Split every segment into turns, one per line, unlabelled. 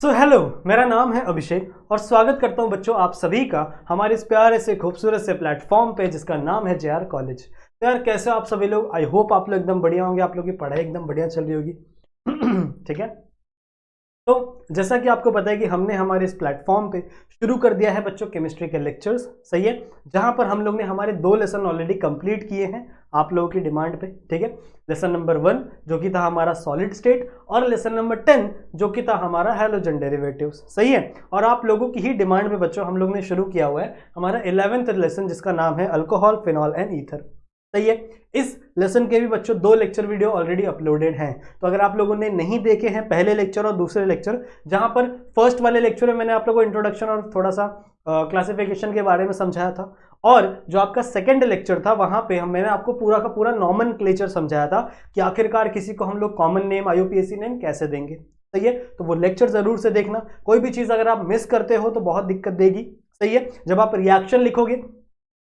Hello, मेरा नाम है अभिषेक और स्वागत करता हूं बच्चों आप सभी का हमारे इस प्यारे से खूबसूरत से प्लेटफॉर्म पे जिसका नाम है जेआर कॉलेज। तो यार कैसे हो आप सभी लोग। आई होप आप लोग एकदम बढ़िया होंगे, आप लोग की पढ़ाई एकदम बढ़िया चल रही होगी। ठीक है, तो जैसा कि आपको पता है कि हमने हमारे इस प्लेटफॉर्म पे शुरू कर दिया है बच्चों केमिस्ट्री के लेक्चर्स, सही है, जहां पर हम लोग ने हमारे 2 लेसन ऑलरेडी कंप्लीट किए हैं आप लोगों की डिमांड पे। ठीक है, लेसन नंबर 1 जो कि था हमारा सॉलिड स्टेट और लेसन नंबर 10 जो कि था हमारा हैलोजन डेरिवेटिव्स, सही है। और आप लोगों की ही डिमांड पे बच्चों हम लोग ने शुरू किया हुआ है हमारा 11th लेसन जिसका नाम है अल्कोहल, फिनॉल एंड ईथर, सही है। इस लेसन के भी बच्चों 2 लेक्चर वीडियो ऑलरेडी अपलोडेड हैं, तो अगर आप लोगों ने नहीं देखे हैं पहले लेक्चर और दूसरे लेक्चर, जहां पर फर्स्ट वाले लेक्चर में मैंने आप लोगों को इंट्रोडक्शन और थोड़ा सा क्लासिफिकेशन के बारे में समझाया था, और जो आपका सेकंड लेक्चर था वहां पे मैंने आपको पूरा का पूरा नॉमेनक्लेचर समझाया था कि आखिरकार किसी को हम लोग कॉमन नेम, आईयूपीएसी नेम कैसे देंगे, सही है। तो वो लेक्चर जरूर से देखना। कोई भी चीज अगर आप मिस करते हो तो बहुत दिक्कत देगी, सही है। जब आप रिएक्शन लिखोगे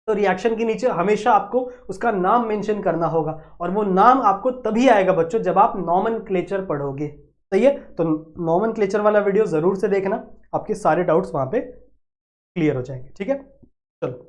तो रिएक्शन के नीचे हमेशा आपको उसका नाम मेंशन करना होगा, और वो नाम आपको तभी आएगा बच्चों जब आप नॉमेनक्लेचर पढ़ोगे, सही है। तो नॉमेनक्लेचर वाला वीडियो जरूर से देखना, आपके सारे डाउट्स वहां पे क्लियर हो जाएंगे। ठीक है, चलो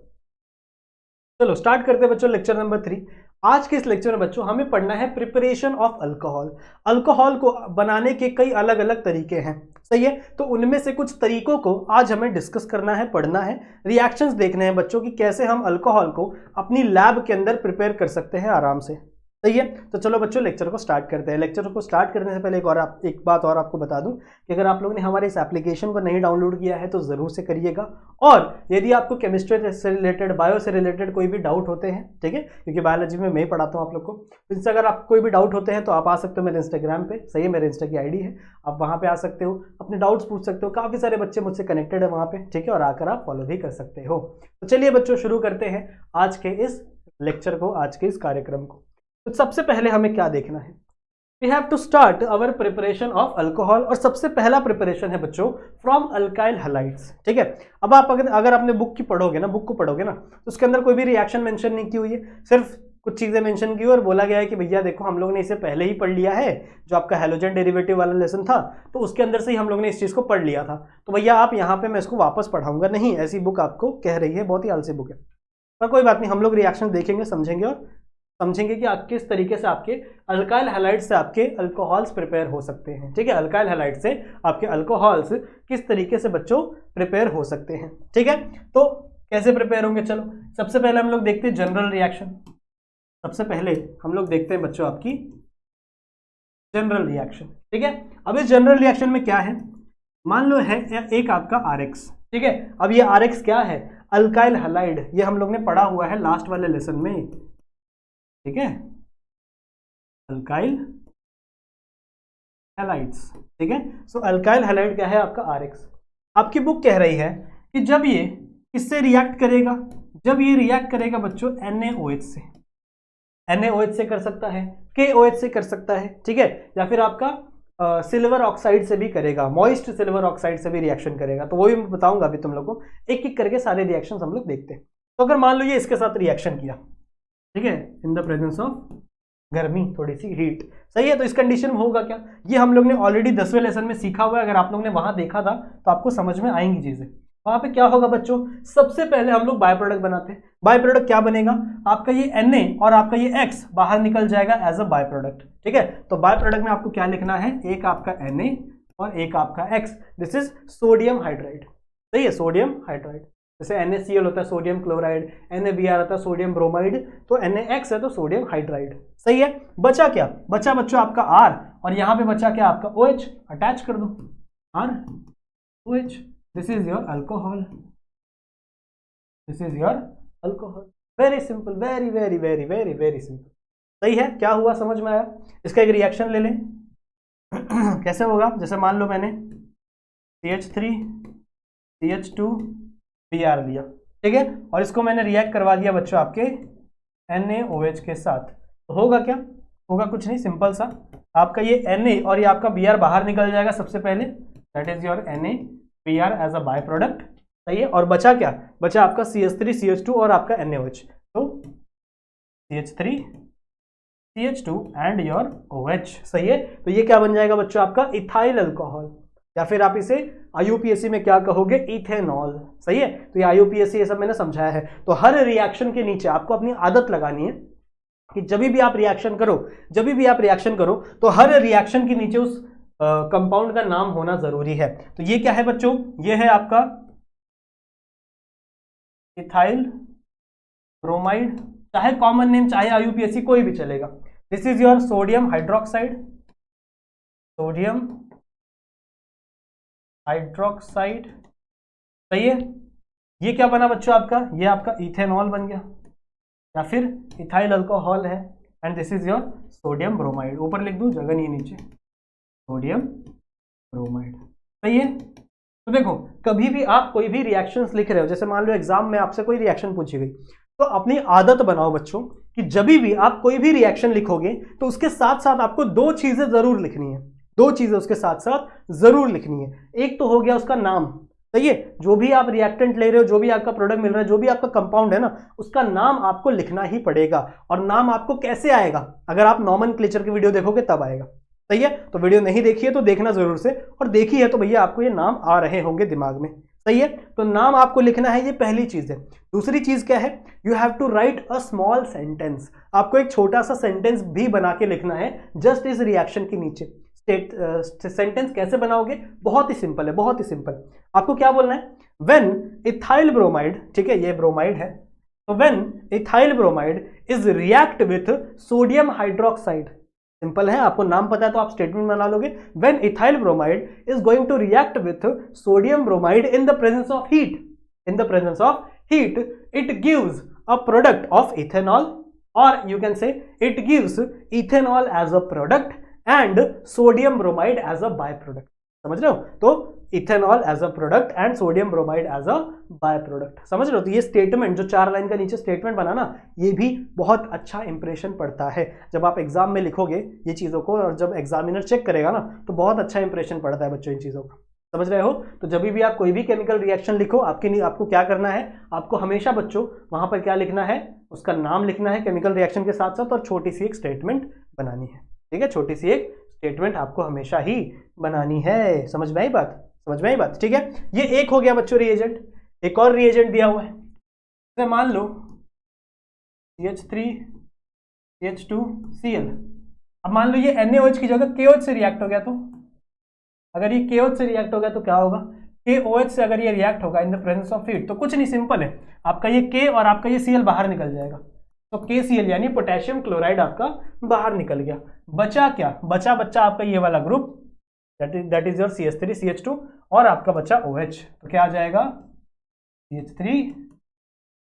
चलो स्टार्ट करते हैं बच्चों लेक्चर नंबर 3। आज के इस लेक्चर में बच्चों हमें पढ़ना है प्रिपरेशन ऑफ अल्कोहल। अल्कोहल को बनाने के कई अलग अलग तरीके हैं, सही है। तो उनमें से कुछ तरीकों को आज हमें डिस्कस करना है, पढ़ना है, रिएक्शंस देखने हैं बच्चों की कैसे हम अल्कोहल को अपनी लैब के अंदर प्रिपेयर कर सकते हैं आराम से, सही है। तो चलो बच्चों लेक्चर को स्टार्ट करते हैं। लेक्चर को स्टार्ट करने से पहले एक बात और आपको बता दूं कि अगर आप लोगों ने हमारे इस एप्लीकेशन को नहीं डाउनलोड किया है तो जरूर से करिएगा, और यदि आपको केमिस्ट्री से रिलेटेड, बायो से रिलेटेड कोई भी डाउट होते हैं, ठीक है, क्योंकि बायोलॉजी में मैं पढ़ाता हूँ आप लोग को, तो इससे अगर आपको कोई भी डाउट होते हैं तो आप आ सकते हो मेरे इंस्टाग्राम पे, सही है, मेरे इंस्टा की आईडी है, आप वहाँ पे आ सकते हो, अपने डाउट्स पूछ सकते हो। काफ़ी सारे बच्चे मुझसे कनेक्टेड है वहाँ पे, ठीक है, और आकर आप फॉलो भी कर सकते हो। तो चलिए बच्चों शुरू करते हैं आज के इस लेक्चर को, आज के इस कार्यक्रम को। तो सबसे पहले हमें क्या देखना है, we have to start our preparation of alcohol, और सबसे पहला प्रिपरेशन है बच्चों फ्रॉम अल्काइल हैलाइड्स, ठीक है। अब आप अगर आपने बुक को पढ़ोगे ना, तो उसके अंदर कोई भी रिएक्शन मेंशन नहीं की हुई है, सिर्फ कुछ चीजें मेंशन की और बोला गया है कि भैया देखो हम लोग ने इसे पहले ही पढ़ लिया है, जो आपका हैलोजन डेरिवेटिव वाला लेसन था तो उसके अंदर से ही हम लोग ने इस चीज को पढ़ लिया था, तो भैया आप यहाँ पे मैं इसको वापस पढ़ाऊंगा नहीं, ऐसी बुक आपको कह रही है, बहुत ही आलसी बुक है। पर कोई बात नहीं, हम लोग रिएक्शन देखेंगे, समझेंगे और समझेंगे कि आप किस तरीके से आपके अल्काइल हैलाइड से आपके अल्कोहल्स प्रिपेयर हो सकते हैं, ठीक है। अल्काइल हैलाइड से आपके अल्कोहल्स किस तरीके से बच्चों प्रिपेयर हो सकते हैं, ठीक है। तो कैसे प्रिपेयर होंगे, चलो सबसे पहले हम लोग देखते हैं जनरल रिएक्शन। सबसे पहले हम लोग देखते हैं बच्चों आपकी जनरल रिएक्शन, ठीक है। अब इस जनरल रिएक्शन में क्या है, मान लो है एक आपका RX, ठीक है। अब ये RX क्या है, अल्काइल हैलाइड, ये हम लोग ने पढ़ा हुआ है लास्ट वाले लेसन में, ठीक है, अल्काइल हैलाइड्स, ठीक है। सो अल्काइल हैलाइड क्या है आपका RX। आपकी बुक कह रही है कि जब ये किससे रिएक्ट करेगा, जब ये रिएक्ट करेगा बच्चों NaOH से, NaOH से कर सकता है, KOH से कर सकता है, ठीक है, या फिर आपका सिल्वर ऑक्साइड से भी करेगा, मॉइस्ट सिल्वर ऑक्साइड से भी रिएक्शन करेगा, तो वो भी मैं बताऊंगा अभी तुम लोग को, एक एक करके सारे रिएक्शन हम लोग देखते हैं। तो अगर मान लो ये इसके साथ रिएक्शन किया, ठीक है, इन द प्रेजेंस ऑफ गर्मी, थोड़ी सी हीट, सही है, तो इस कंडीशन में होगा क्या, ये हम लोग ने ऑलरेडी 10वें लेसन में सीखा हुआ है, अगर आप लोग ने वहां देखा था तो आपको समझ में आएंगी चीजें। वहां पे क्या होगा बच्चों, सबसे पहले हम लोग बाय प्रोडक्ट बनाते हैं। बाय प्रोडक्ट क्या बनेगा, आपका ये Na और आपका ये X बाहर निकल जाएगा एज अ बाय प्रोडक्ट, ठीक है। तो बाय प्रोडक्ट में आपको क्या लिखना है, एक आपका Na और एक आपका X, this is sodium hydride, सही है, सोडियम हाइड्राइड। जैसे NaCl होता है सोडियम क्लोराइड, NaBr होता है सोडियम ब्रोमाइड, तो NaX है तो सोडियम हाइड्राइड, सही है। बचा क्या, बचा बच्चों आपका R, और यहां पे बचा क्या आपका OH, अटैच कर दो R OH, this is your alcohol, this is your alcohol. Very simple, very very very very very simple, सही है। क्या हुआ, समझ में आया। इसका एक रिएक्शन ले लें कैसे होगा, जैसे मान लो मैंने CH3 CH2 Br लिया, ठीक है, और इसको मैंने रिएक्ट करवा दिया बच्चों आपके NaOH के साथ, तो होगा क्या, होगा कुछ नहीं, सिंपल सा, आपका ये Na और ये आपका Br बाहर निकल जाएगा सबसे पहले, that is your NaBr as a by product, सही है। और बचा क्या, बचा आपका CH3 CH2 और आपका NaOH, तो CH3 CH2 and your OH, सही है। तो ये क्या बन जाएगा बच्चों आपका इथाइल अल्कोहल, या फिर आप इसे IUPAC में क्या कहोगे, इथेनॉल। सही है, तो ये IUPAC ये सब मैंने समझाया है। तो हर रिएक्शन के नीचे आपको अपनी आदत लगानी है कि जब भी आप रिएक्शन करो तो हर रिएक्शन के नीचे उस कंपाउंड का नाम होना जरूरी है। तो ये क्या है बच्चों, ये है आपका इथाइल ब्रोमाइड, चाहे कॉमन नेम चाहे IUPAC कोई भी चलेगा। This is your sodium hydroxide, सही है। ये क्या बना बच्चों आपका, ये आपका इथेनॉल बन गया या फिर इथाइल अल्कोहल है। And this is your sodium bromide, ऊपर लिख दूं, जगह नहीं है नीचे, सोडियम ब्रोमाइड। सही है। तो देखो, कभी भी आप कोई भी रिएक्शंस लिख रहे हो, जैसे मान लो एग्जाम में आपसे कोई रिएक्शन पूछी गई, तो अपनी आदत बनाओ बच्चों कि जब भी आप कोई भी रिएक्शन लिखोगे तो उसके साथ साथ आपको दो चीजें जरूर लिखनी है, दो चीजें उसके साथ साथ जरूर लिखनी है। एक तो हो गया उसका नाम, सही है, जो भी आप रिएक्टेंट ले रहे हो, जो भी आपका प्रोडक्ट मिल रहा है, जो भी आपका कंपाउंड है ना, उसका नाम आपको लिखना ही पड़ेगा। और नाम आपको कैसे आएगा, अगर आप नॉमेनक्लेचर की वीडियो देखोगे तब आएगा। सही है, तो वीडियो नहीं देखी है तो देखना जरूर से, और देखी है तो भैया आपको ये नाम आ रहे होंगे दिमाग में। सही है, तो नाम आपको लिखना है, ये पहली चीज है। दूसरी चीज क्या है, you have to write a small sentence, आपको एक छोटा सा सेंटेंस भी बना के लिखना है जस्ट इस रिएक्शन के नीचे। सेंटेंस कैसे बनाओगे, बहुत ही सिंपल है, बहुत ही सिंपल। आपको क्या बोलना है, व्हेन इथाइल ब्रोमाइड, ठीक है, ये ब्रोमाइड है, तो when ethyl bromide is react with sodium hydroxide, simple है, आपको नाम पता है तो आप स्टेटमेंट बना लोगे। When ethyl bromide is going to react with sodium bromide in the presence of heat, it gives a product of ethanol, or you can say it gives ethanol as a product and sodium bromide as a byproduct। समझ रहे हो, तो ethanol as a product and sodium bromide as a by product, समझ रहे हो। तो ये statement जो 4 लाइन का नीचे स्टेटमेंट बना ना, ये भी बहुत अच्छा इंप्रेशन पड़ता है जब आप एग्जाम में लिखोगे ये चीज़ों को, और जब एग्जामिनर चेक करेगा ना तो बहुत अच्छा इंप्रेशन पड़ता है बच्चों इन चीज़ों का। समझ रहे हो, तो जब भी आप कोई भी केमिकल रिएक्शन लिखो, आपको क्या करना है, आपको हमेशा बच्चों वहां पर क्या लिखना है, उसका नाम लिखना है केमिकल रिएक्शन के साथ साथ, और छोटी सी एक स्टेटमेंट बनानी है। ठीक है, छोटी सी एक स्टेटमेंट आपको हमेशा ही बनानी है। समझ में आई बात, ठीक है। ये एक हो गया बच्चों रिएजेंट। एक और रिएजेंट दिया हुआ है, जैसे मान लो CH3 CH2Cl। अब मान लो ये NaOH की जगह KOH से रिएक्ट हो गया, तो अगर ये KOH से रिएक्ट हो गया तो क्या होगा, KOH से अगर ये रिएक्ट होगा इन द प्रेजेंस ऑफ हीट, तो कुछ नहीं, सिंपल है, आपका ये K और आपका ये Cl बाहर निकल जाएगा, तो KCl यानी पोटेशियम क्लोराइड आपका बाहर निकल गया। बचा क्या, बच्चा आपका ये वाला group, that is your CH3 CH2, और आपका बचा OH, तो क्या आ जाएगा CH3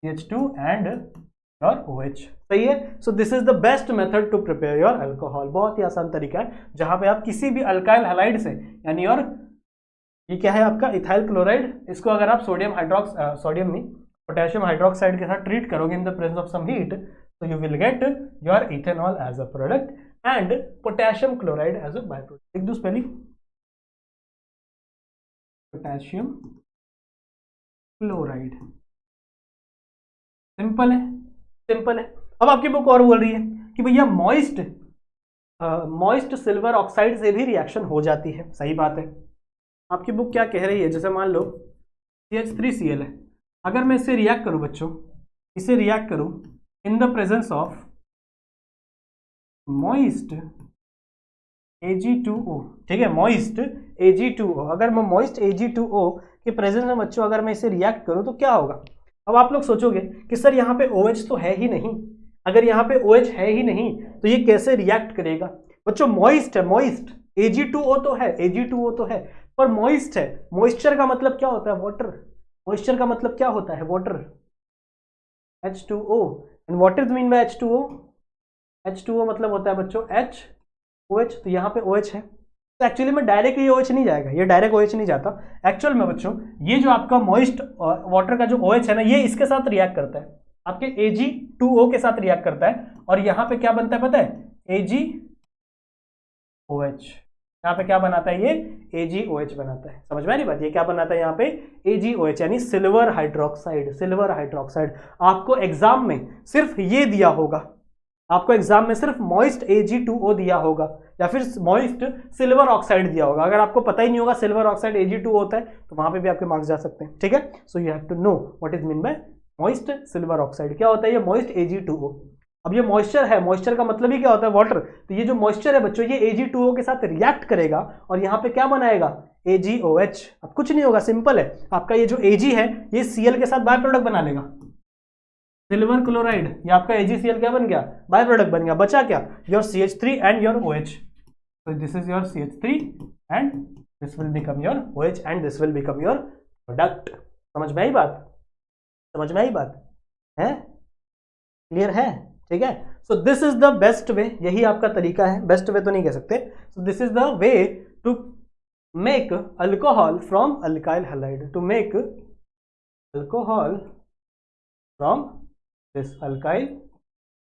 CH2 and your OH। सही है, so this is the best method to prepare your alcohol. बहुत ही आसान तरीका है जहां पे आप किसी भी अल्काइल हैलाइड से, यानी और ये क्या है आपका इथाइल क्लोराइड, इसको अगर आप पोटेशियम हाइड्रोक्साइड के साथ ट्रीट करोगे in the presence of some heat, so you will get your ethanol as a product and potassium chloride as a byproduct। लिख दूं स्पेलिंग, पोटेशियम क्लोराइड, सिंपल है। अब आपकी बुक और बोल रही है कि भैया मॉइस्ट सिल्वर ऑक्साइड से भी रिएक्शन हो जाती है। सही बात है, आपकी बुक क्या कह रही है, जैसे मान लो CH3Cl है, अगर मैं इससे रिएक्ट करूं बच्चों, इसे रिएक्ट करूं in the presence of moist Ag2O, ठीक है, moist Ag2O, अगर मैं moist Ag2O के प्रेजेंस में बच्चों अगर मैं इसे रिएक्ट करूं तो क्या होगा। अब आप लोग सोचोगे कि सर यहाँ पे OH तो है ही नहीं, अगर यहाँ पे OH है ही नहीं तो ये कैसे रिएक्ट करेगा। बच्चों moist है, moist Ag2O तो है, पर moist है। मॉइस्चर का मतलब क्या होता है, वाटर। मॉइस्चर का मतलब क्या होता है, water, H2O। And what is mean bye H2O, H2O मतलब होता है बच्चों HOH, तो यहाँ पे OH है, तो एक्चुअली में डायरेक्ट ये OH नहीं जाएगा, ये डायरेक्ट OH नहीं जाता। एक्चुअल में बच्चों ये जो आपका मॉइस्ट वाटर का जो OH है ना, ये इसके साथ रिएक्ट करता है, आपके Ag2O के साथ रिएक्ट करता है, और यहाँ पे क्या बनता है पता है, AgOH। यहाँ पे क्या बनाता है, ये AgOH बनाता है। समझ में आ रही बात, ये क्या बनाता है यहाँ पे, AgOH यानी सिल्वर हाइड्रोक्साइड। आपको एग्जाम में सिर्फ ये दिया होगा, आपको एग्जाम में सिर्फ मॉइस्ट Ag2O दिया होगा, या फिर मॉइस्ट सिल्वर ऑक्साइड दिया होगा। अगर आपको पता ही नहीं होगा सिल्वर ऑक्साइड Ag2 होता है तो वहां पे भी आपके मार्क्स जा सकते हैं, ठीक है। So you have to know what is mean by moist silver oxide. क्या होता है ये मॉइस्ट Ag2O। अब ये मॉइस्चर है, मॉइस्चर का मतलब ही क्या होता है वाटर, तो ये जो मॉइस्चर है बच्चों ये Ag2O के साथ रिएक्ट करेगा और यहाँ पे क्या बनाएगा AgOH। अब कुछ नहीं होगा, सिंपल है, आपका ये जो Ag है ये Cl के साथ बाय प्रोडक्ट बना लेगा, सिल्वर क्लोराइड, ये आपका AgCl क्या बन गया, बाय प्रोडक्ट बन गया, बचा क्या your CH3 and your OH। so this is your CH3 and this will become your OH and this will become your product। समझ में आई बात, समझ में आई बात है, क्लियर है, ठीक है। So this is the best way, यही आपका तरीका है, बेस्ट वे तो नहीं कह सकते। So this is the way to make alcohol from alkyl halide, to make alcohol from this alkyl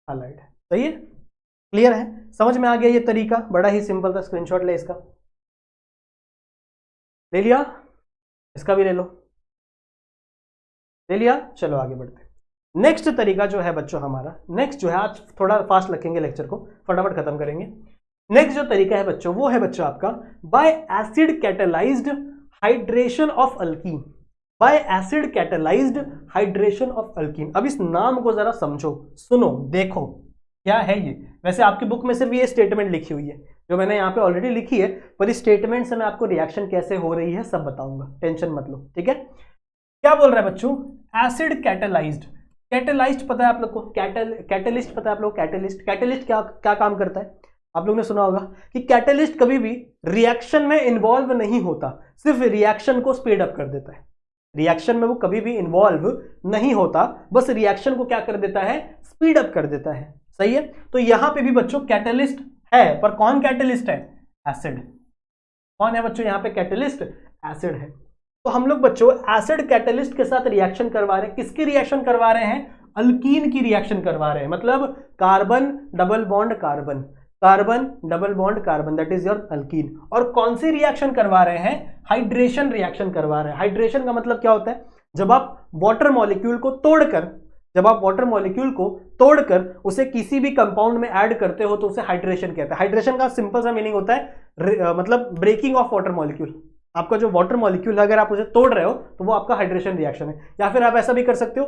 halide. सही है, क्लियर है, समझ में आ गया ये तरीका, बड़ा ही सिंपल था। स्क्रीनशॉट ले इसका, ले लिया, इसका भी ले लो, ले लिया, चलो आगे बढ़ते हैं। नेक्स्ट तरीका जो है बच्चों हमारा, नेक्स्ट जो है, आज थोड़ा फास्ट रखेंगे लेक्चर को, फटाफट खत्म करेंगे। नेक्स्ट जो तरीका है बच्चों वो है बच्चों आपका bye acid catalysed hydration of alkyne, bye acid catalysed hydration of alkyne. अब इस नाम को जरा समझो, सुनो, देखो क्या है ये। वैसे आपकी बुक में सिर्फ ये स्टेटमेंट लिखी हुई है जो मैंने यहाँ पे ऑलरेडी लिखी है, पर इस स्टेटमेंट से मैं आपको रिएक्शन कैसे हो रही है सब बताऊंगा, टेंशन मत लो, ठीक है। क्या बोल रहा है बच्चों, एसिड कैटेलाइज्ड, कैटेलाइज्ड पता है आप लोग को, कैटेलिस्ट पता है आप लोग, कैटेलिस्ट, कैटेलिस्ट क्या क्या काम करता है, आप लोग ने सुना होगा कि कैटेलिस्ट कभी भी रिएक्शन में इन्वॉल्व नहीं होता, सिर्फ रिएक्शन को स्पीड अप कर देता है। रिएक्शन में वो कभी भी इन्वॉल्व नहीं होता, बस रिएक्शन को क्या कर देता है, स्पीड अप कर देता है। सही है, तो यहां पे भी बच्चों कैटेलिस्ट है, पर कौन कैटेलिस्ट है, एसिड। कौन है बच्चों यहाँ पे कैटेलिस्ट, एसिड है। तो हम लोग बच्चों एसिड कैटेलिस्ट के साथ रिएक्शन करवा रहे हैं, किसकी रिएक्शन करवा रहे हैं, अल्कीन की रिएक्शन करवा रहे हैं, मतलब carbon double bond carbon, carbon double bond carbon, that is your alkyne. और कौन सी रिएक्शन करवा रहे हैं, हाइड्रेशन रिएक्शन करवा रहे हैं। हाइड्रेशन का मतलब क्या होता है, जब आप वाटर मॉलिक्यूल को तोड़कर, जब आप वाटर मॉलिक्यूल को तोड़कर उसे किसी भी कंपाउंड में ऐड करते हो तो उसे हाइड्रेशन कहते हैं। हाइड्रेशन का सिंपल सा मीनिंग होता है मतलब ब्रेकिंग ऑफ वाटर मॉलिक्यूल। आपका जो वाटर मॉलिक्यूल है अगर आप उसे तोड़ रहे हो तो वो आपका हाइड्रेशन रिएक्शन है। या फिर आप ऐसा भी कर सकते हो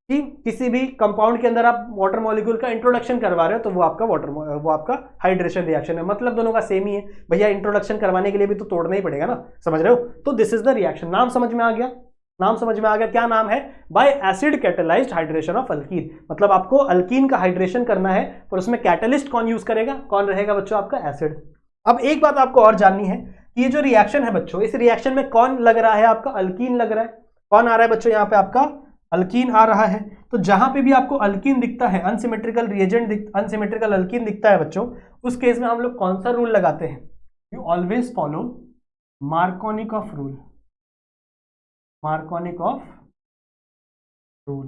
कि किसी भी कंपाउंड के अंदर आप वाटर मॉलिक्यूल का इंट्रोडक्शन करवा रहे हो तो वो आपका हाइड्रेशन रिएक्शन है। मतलब दोनों का सेम ही है भैया, इंट्रोडक्शन करवाने के लिए भी तो तोड़ना ही पड़ेगा ना, समझ रहे हो। तो दिस इज द रिएक्शन। नाम समझ में आ गया, नाम समझ में आ गया, क्या नाम है, bye acid catalysed hydration of alkyne. मतलब आपको अल्कीन का हाइड्रेशन करना है, पर उसमें कैटेलिस्ट कौन यूज करेगा, कौन रहेगा बच्चों, आपका एसिड। अब एक बात आपको और जाननी है कि ये जो रिएक्शन है बच्चों, इस रिएक्शन में कौन लग रहा है, आपका अल्कीन लग रहा है। कौन आ रहा है बच्चों, यहाँ पे आपका अल्कीन आ रहा है। तो जहां पे भी आपको अल्कीन दिखता है, अनसिमेट्रिकल रिएजेंट अनसिमेट्रिकल अल्कीन दिखता है बच्चों, उस केस में हम लोग कौन सा रूल लगाते हैं, you always follow Markovnikov rule, Markovnikov rule.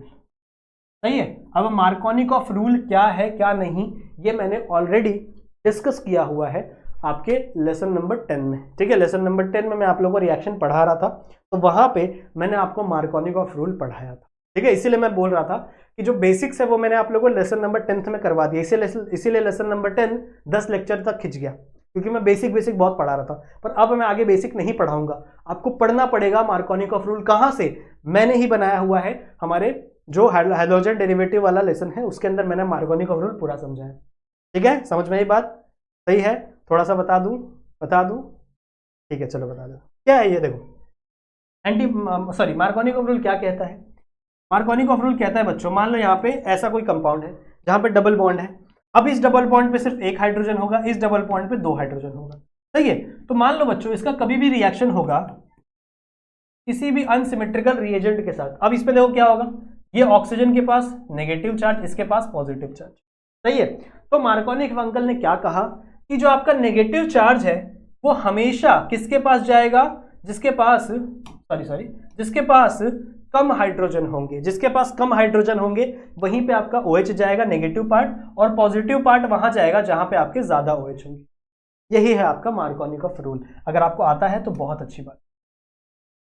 सही है। अब मार्कोनिकॉफ रूल क्या है क्या नहीं, ये मैंने ऑलरेडी डिस्कस किया हुआ है आपके लेसन नंबर 10 में, ठीक है। लेसन नंबर 10 में मैं आप लोगों को रिएक्शन पढ़ा रहा था, तो वहां पे मैंने आपको मार्कोनिकॉफ रूल पढ़ाया था, ठीक है। इसीलिए मैं बोल रहा था कि जो बेसिक्स है वो मैंने आप लोगों को लेसन नंबर 10 में करवा दिया, इसीलिए लेसन नंबर 10 10 लेक्चर तक खिंच गया, क्योंकि मैं बेसिक बहुत पढ़ा रहा था। पर अब मैं आगे बेसिक नहीं पढ़ाऊंगा, आपको पढ़ना पड़ेगा मार्कोनिकॉफ रूल। कहां से, मैंने ही बनाया हुआ है, हमारे जो हाइड्रोजन डेरिवेटिव वाला लेसन है उसके अंदर मैंने मार्कोनिकॉफ रूल पूरा समझाया, ठीक है। समझ में ये बात, सही है। थोड़ा सा बता दूं, ठीक है, चलो बता दो क्या है ये। देखो मार्कोनिकॉफ रूल क्या कहता है, मार्कोनिकॉफ रूल कहता है बच्चों, मान लो यहाँ पे ऐसा कोई कंपाउंड है जहां पे डबल बॉन्ड है। अब इस डबल बॉन्ड पे सिर्फ एक हाइड्रोजन होगा, इस डबल बॉन्ड पे 2 हाइड्रोजन होगा, सही है। तो मान लो बच्चों इसका कभी भी रिएक्शन होगा किसी भी अनसिमेट्रिकल रिएजेंट के साथ। अब इस पे देखो क्या होगा, ये ऑक्सीजन के पास नेगेटिव चार्ज, इसके पास पॉजिटिव चार्ज, सही है। तो मार्कोनिकॉफ अंकल ने क्या कहा कि जो आपका नेगेटिव चार्ज है वो हमेशा किसके पास जाएगा, जिसके पास कम हाइड्रोजन होंगे, जिसके पास कम हाइड्रोजन होंगे वहीं पे आपका OH जाएगा नेगेटिव पार्ट, और पॉजिटिव पार्ट वहां जाएगा जहां पे आपके ज्यादा OH होंगे। यही है आपका मार्कोनिकॉफ रूल। अगर आपको आता है तो बहुत अच्छी बात,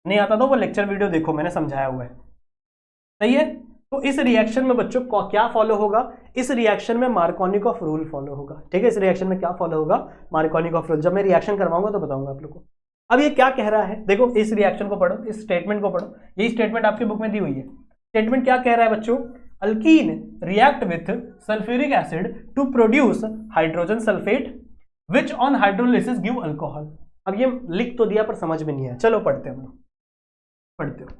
नहीं आता तो वो लेक्चर वीडियो देखो, मैंने समझाया हुआ है, सही है। तो इस रिएक्शन में बच्चों को क्या फॉलो होगा, इस रिएक्शन में मार्कोनिकॉफ रूल फॉलो होगा। ठीक है, इस रिएक्शन में क्या फॉलो होगा? Markovnikov rule. जब मैं रिएक्शन करवाऊंगा तो बताऊंगा आप लोग को। अब ये क्या कह रहा है, देखो इस रिएक्शन को पढ़ो, इस स्टेटमेंट को पढ़ो। यही स्टेटमेंट आपकी बुक में दी हुई है। स्टेटमेंट क्या कह रहा है बच्चों? Alkene react with sulphuric acid to produce hydrogen sulphate which on hydrolysis give alcohol. अब ये लिख तो दिया पर समझ में नहीं है, चलो पढ़ते हैं हम लोग, पढ़ते हो।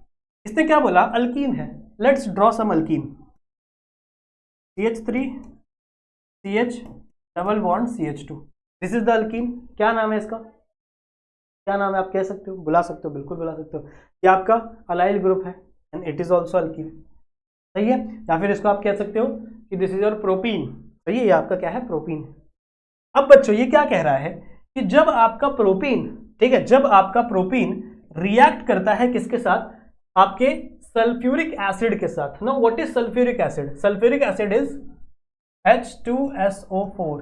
इसने क्या बोला? अल्कीन है, let's draw some alkene. CH3 CH double bond CH2, this is the alkene. क्या नाम है इसका? क्या नाम है? आप कह सकते हो, बुला सकते हो, बिल्कुल बुला सकते हो। ये आपका अलाइल ग्रुप है and it is also alkyne. सही है, या फिर इसको आप कह सकते हो कि दिस इज योर प्रोपीन। सही है, ये आपका क्या है? प्रोपीन। अब बच्चों ये क्या कह रहा है कि जब आपका प्रोपीन, ठीक है, जब आपका प्रोपीन रिएक्ट करता है किसके साथ? आपके सल्फ्यूरिक एसिड के साथ। No, what is sulphuric acid? Sulphuric acid is H2SO4।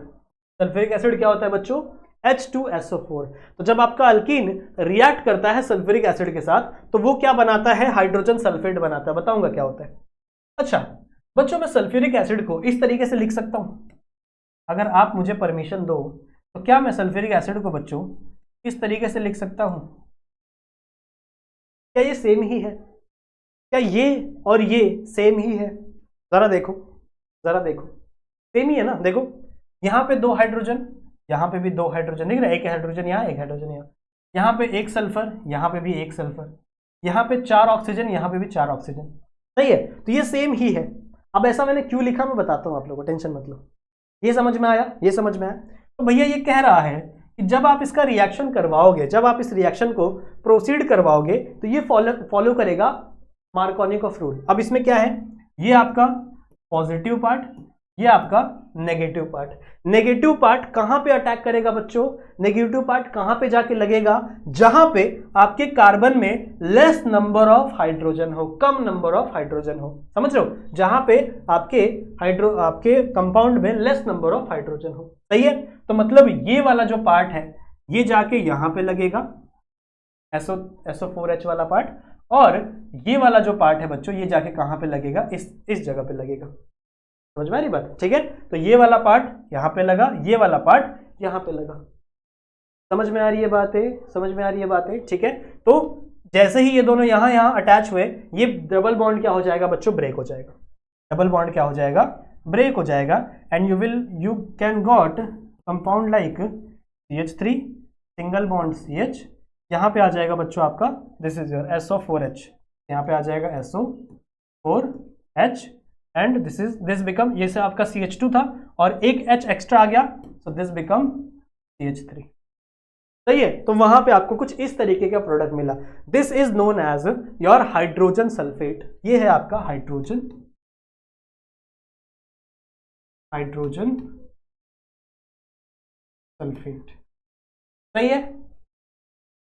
Sulphuric acid क्या होता है बच्चों? H2SO4। तो जब आपका अल्कीन रिएक्ट करता है सल्फ्यूरिक एसिड के साथ तो वो क्या बनाता है? हाइड्रोजन सल्फेट बनाता है। बताऊंगा क्या होता है। अच्छा बच्चों, मैं सल्फ्यूरिक एसिड को इस तरीके से लिख सकता हूं, अगर आप मुझे परमिशन दो तो क्या मैं सल्फ्यूरिक एसिड को बच्चों इस तरीके से लिख सकता हूं? क्या ये सेम ही है? क्या ये और ये सेम ही है? जरा देखो, जरा देखो, सेम ही है ना। देखो यहां पे 2 हाइड्रोजन, यहां पे भी 2 हाइड्रोजन, दिख रहा है? एक हाइड्रोजन यहां, एक हाइड्रोजन यहां, यहां पे 1 सल्फर, यहां पे भी 1 सल्फर, यहां पे 4 ऑक्सीजन, यहां पे भी 4 ऑक्सीजन। सही है, तो ये सेम ही है। अब ऐसा मैंने क्यों लिखा मैं बताता हूं आप लोगों को, टेंशन मत लो। ये समझ में आया? ये समझ में आया? तो भैया ये कह रहा है कि जब आप इसका रिएक्शन करवाओगे, जब आप इस रिएक्शन को प्रोसीड करवाओगे तो ये फॉलो करेगा मार्कोनिकॉफ रूल। अब इसमें क्या है? ये आपका पॉजिटिव पार्ट, ये आपका नेगेटिव पार्ट। नेगेटिव पार्ट कहां पे अटैक करेगा बच्चों? नेगेटिव पार्ट कहां पे जाके लगेगा? जहां पे आपके कार्बन में लेस नंबर ऑफ हाइड्रोजन हो, कम नंबर ऑफ हाइड्रोजन हो। समझ रहे हो? जहां पे आपके कंपाउंड में लेस नंबर ऑफ हाइड्रोजन हो। सही है, तो मतलब ये वाला जो पार्ट है ये जाके यहां पे लगेगा, SO4H वाला पार्ट, और ये वाला जो पार्ट है बच्चों ये जाके कहां पे लगेगा? इस जगह पे लगेगा। समझ में आ रही बात? ठीक है, तो ये वाला पार्ट यहां पे लगा, ये वाला पार्ट यहां पे लगा। समझ में आ रही है बातें? समझ में आ रही है बातें? ठीक है, तो जैसे ही ये दोनों यहां अटैच हुए, ये डबल बॉन्ड क्या हो जाएगा बच्चों? ब्रेक हो जाएगा। डबल बॉन्ड क्या हो जाएगा? ब्रेक हो जाएगा। And you can got compound like CH3 single bond CH, यहां पे आ जाएगा बच्चों आपका दिस इज योर SO4H, यहां पे आ जाएगा SO4H, एंड दिस बिकम, ये से आपका CH2 था और एक H एक्स्ट्रा आ गया, सो दिस बिकम CH3। सही है, तो वहां पे आपको कुछ इस तरीके का प्रोडक्ट मिला। This is known as your hydrogen sulphate. ये है आपका हाइड्रोजन सल्फेट। सही है,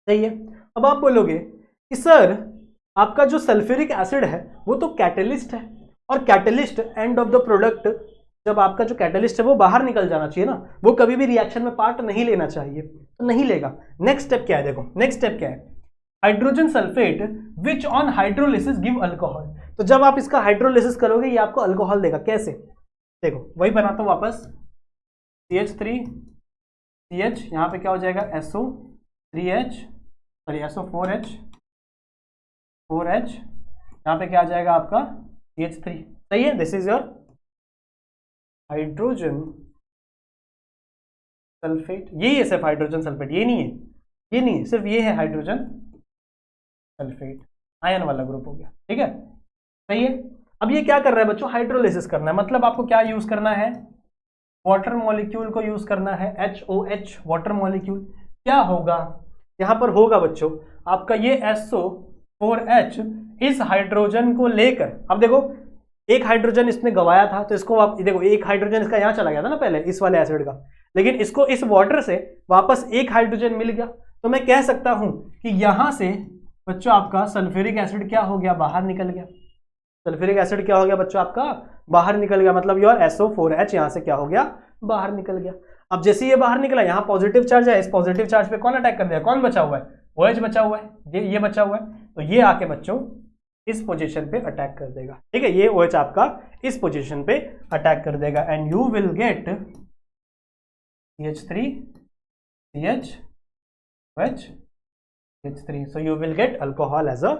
सही है। अब आप बोलोगे कि सर आपका जो सल्फ्यूरिक एसिड है वो तो कैटलिस्ट है, और catalyst end of the product, जब आपका जो कैटलिस्ट है वो बाहर निकल जाना चाहिए ना, वो कभी भी रिएक्शन में पार्ट नहीं लेना चाहिए, तो नहीं लेगा। नेक्स्ट स्टेप क्या है? देखो नेक्स्ट स्टेप क्या है? Hydrogen sulphate which on hydrolysis give alcohol. तो जब आप इसका हाइड्रोलिसिस करोगे ये आपको अल्कोहल देगा। कैसे? देखो वही बनाता हूं वापस, CH3CH, यहां पे क्या हो जाएगा? SO4H, यहां पे क्या आ जाएगा आपका? CH3। सही है, this is your hydrogen sulphate. यही है सिर्फ हाइड्रोजन सल्फेट, ये नहीं है, ये नहीं है, सिर्फ ये है हाइड्रोजन सल्फेट, आयन वाला ग्रुप हो गया। ठीक है, सही है। अब ये क्या कर रहा है बच्चों? हाइड्रोलिसिस करना है। मतलब आपको क्या यूज करना है? वाटर मॉलिक्यूल को यूज करना है, HOH वाटर मॉलिक्यूल। क्या होगा यहां पर? होगा बच्चों आपका ये SO4H इस हाइड्रोजन को लेकर, अब देखो एक हाइड्रोजन इसने गवाया था, तो इसको आप देखो, एक हाइड्रोजन इसका यहां चला गया था ना पहले, इस वाले एसिड का, लेकिन इसको इस वाटर से वापस एक हाइड्रोजन मिल गया। तो मैं कह सकता हूं कि यहां से बच्चों आपका सल्फ्यूरिक एसिड क्या हो गया? बाहर निकल गया। सल्फ्यूरिक एसिड क्या हो गया बच्चों आपका? बाहर निकल गया। मतलब योर SO4H यहां से क्या हो गया? बाहर निकल गया। अब जैसे ये बाहर निकला, यहाँ पॉजिटिव चार्ज है, इस पॉजिटिव चार्ज पे कौन अटैक कर दिया? कौन बचा हुआ है? OH बचा हुआ है, ये बचा हुआ है। तो ये आके बच्चों इस पोजीशन पे अटैक कर देगा, ठीक है, ये OH आपका इस पोजीशन पे अटैक कर देगा and you will get CH3 CH OH CH3, so you will get alcohol as a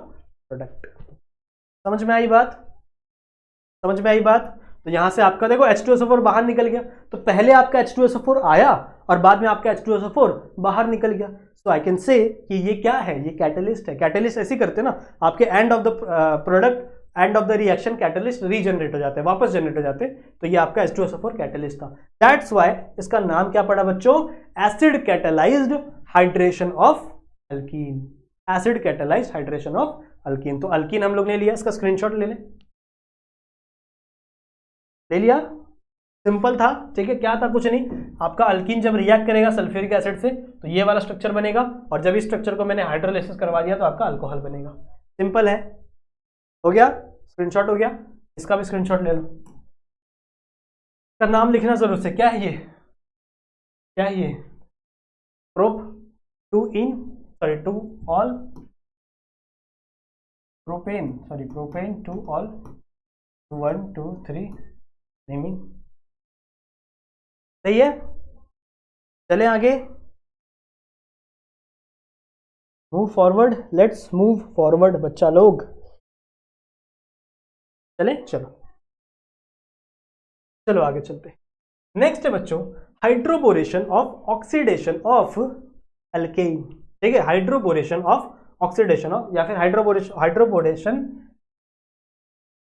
product। समझ में आई बात, समझ में आई बात। तो यहां से आपका देखो H2SO4 बाहर निकल गया, तो पहले आपका H2SO4 आया और बाद में आपका H2SO4 बाहर निकल गया। सो आई कैन से कि ये क्या है, ये कैटलिस्ट है। कैटलिस्ट ऐसे करते हैं ना, आपके end of the product, end of the reaction catalyst regenerate हो जाते हैं, वापस जनरेट हो जाते हैं, तो ये आपका H2SO4 कैटलिस्ट था। दैट्स वाई इसका नाम क्या पड़ा बच्चों, acid catalysed hydration of alkyne, acid catalysed hydration of alkyne. तो अल्कीन हम लोग ने लिया, इसका स्क्रीनशॉट ले लिया, सिंपल था, ठीक है, क्या था, कुछ नहीं, आपका अल्कीन जब रिएक्ट करेगा सल्फ्यूरिक एसिड से तो ये वाला स्ट्रक्चर बनेगा, और जब इस स्ट्रक्चर को मैंने हाइड्रोलाइसिस करवा दिया तो आपका अल्कोहल बनेगा। सिंपल है, हो गया, स्क्रीनशॉट हो गया, इसका भी स्क्रीनशॉट ले लो। इसका नाम लिखना जरूर से, क्या है ये, क्या है ये, prop two ol propane, sorry propane two ol 1 2 3 naming, सही है। चले आगे, move forward, let's move forward बच्चा लोग, चले, चलो आगे चलते। नेक्स्ट है बच्चों hydroboration of oxidation of alkane, ठीक है, हाइड्रोबोरेशन ऑफ ऑक्सीडेशन ऑफ, या फिर हाइड्रोबोरेशन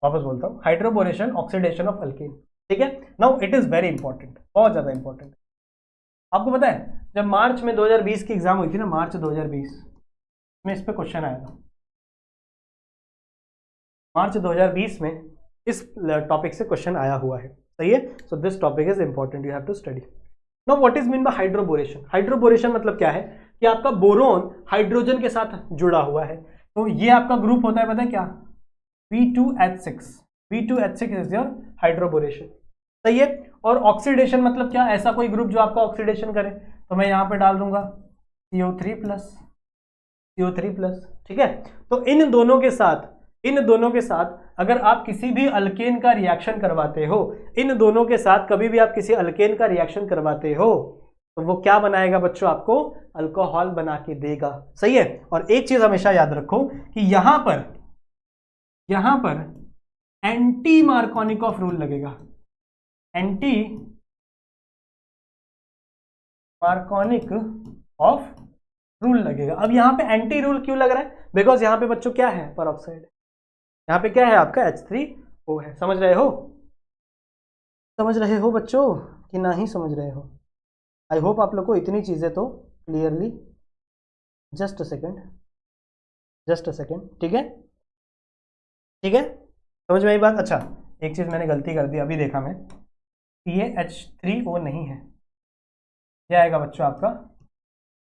वापस बोलता हूं, हाइड्रोबोरेशन ऑक्सीडेशन ऑफ अल्केन, ठीक है। Now it is very important, बहुत ज्यादा इंपॉर्टेंट। आपको पता है जब मार्च में 2020 की एग्जाम हुई थी ना, मार्च 2020 में इस पे क्वेश्चन आया था, मार्च 2020 में इस टॉपिक से क्वेश्चन आया हुआ है, सही है। So this topic is important, you have to study. Now what is mean by hydroboration, hydroboration मतलब क्या है कि आपका बोरोन हाइड्रोजन के साथ जुड़ा हुआ है, तो ये आपका ग्रुप होता है, पता है क्या, V2H6, V2H6 is your hydroboration, सही है। और ऑक्सीडेशन मतलब क्या, ऐसा कोई ग्रुप जो आपका ऑक्सीडेशन करे, तो मैं यहाँ पे डाल दूंगा CO3+, ठीक है। तो इन दोनों के साथ अगर आप किसी भी अल्केन का रिएक्शन करवाते हो, इन दोनों के साथ कभी भी आप किसी अल्केन का रिएक्शन करवाते हो, तो वो क्या बनाएगा बच्चों, आपको अल्कोहल बना के देगा, सही है। और एक चीज हमेशा याद रखो कि यहां पर एंटी मार्कोनिकॉफ रूल लगेगा, एंटी मार्कोनिक ऑफ रूल लगेगा। अब यहां पे एंटी रूल क्यों लग रहा है, बिकॉज यहां पे बच्चों क्या है, परऑक्साइड, यहां पे क्या है आपका H3O है, समझ रहे हो बच्चों कि नहीं समझ रहे हो। आई होप आप लोग को इतनी चीजें तो क्लियरली, जस्ट अ सेकेंड, ठीक है, समझ में आई बात। अच्छा, एक चीज मैंने गलती कर दी, अभी देखा मैं, ये H3O नहीं है, ये आएगा बच्चों आपका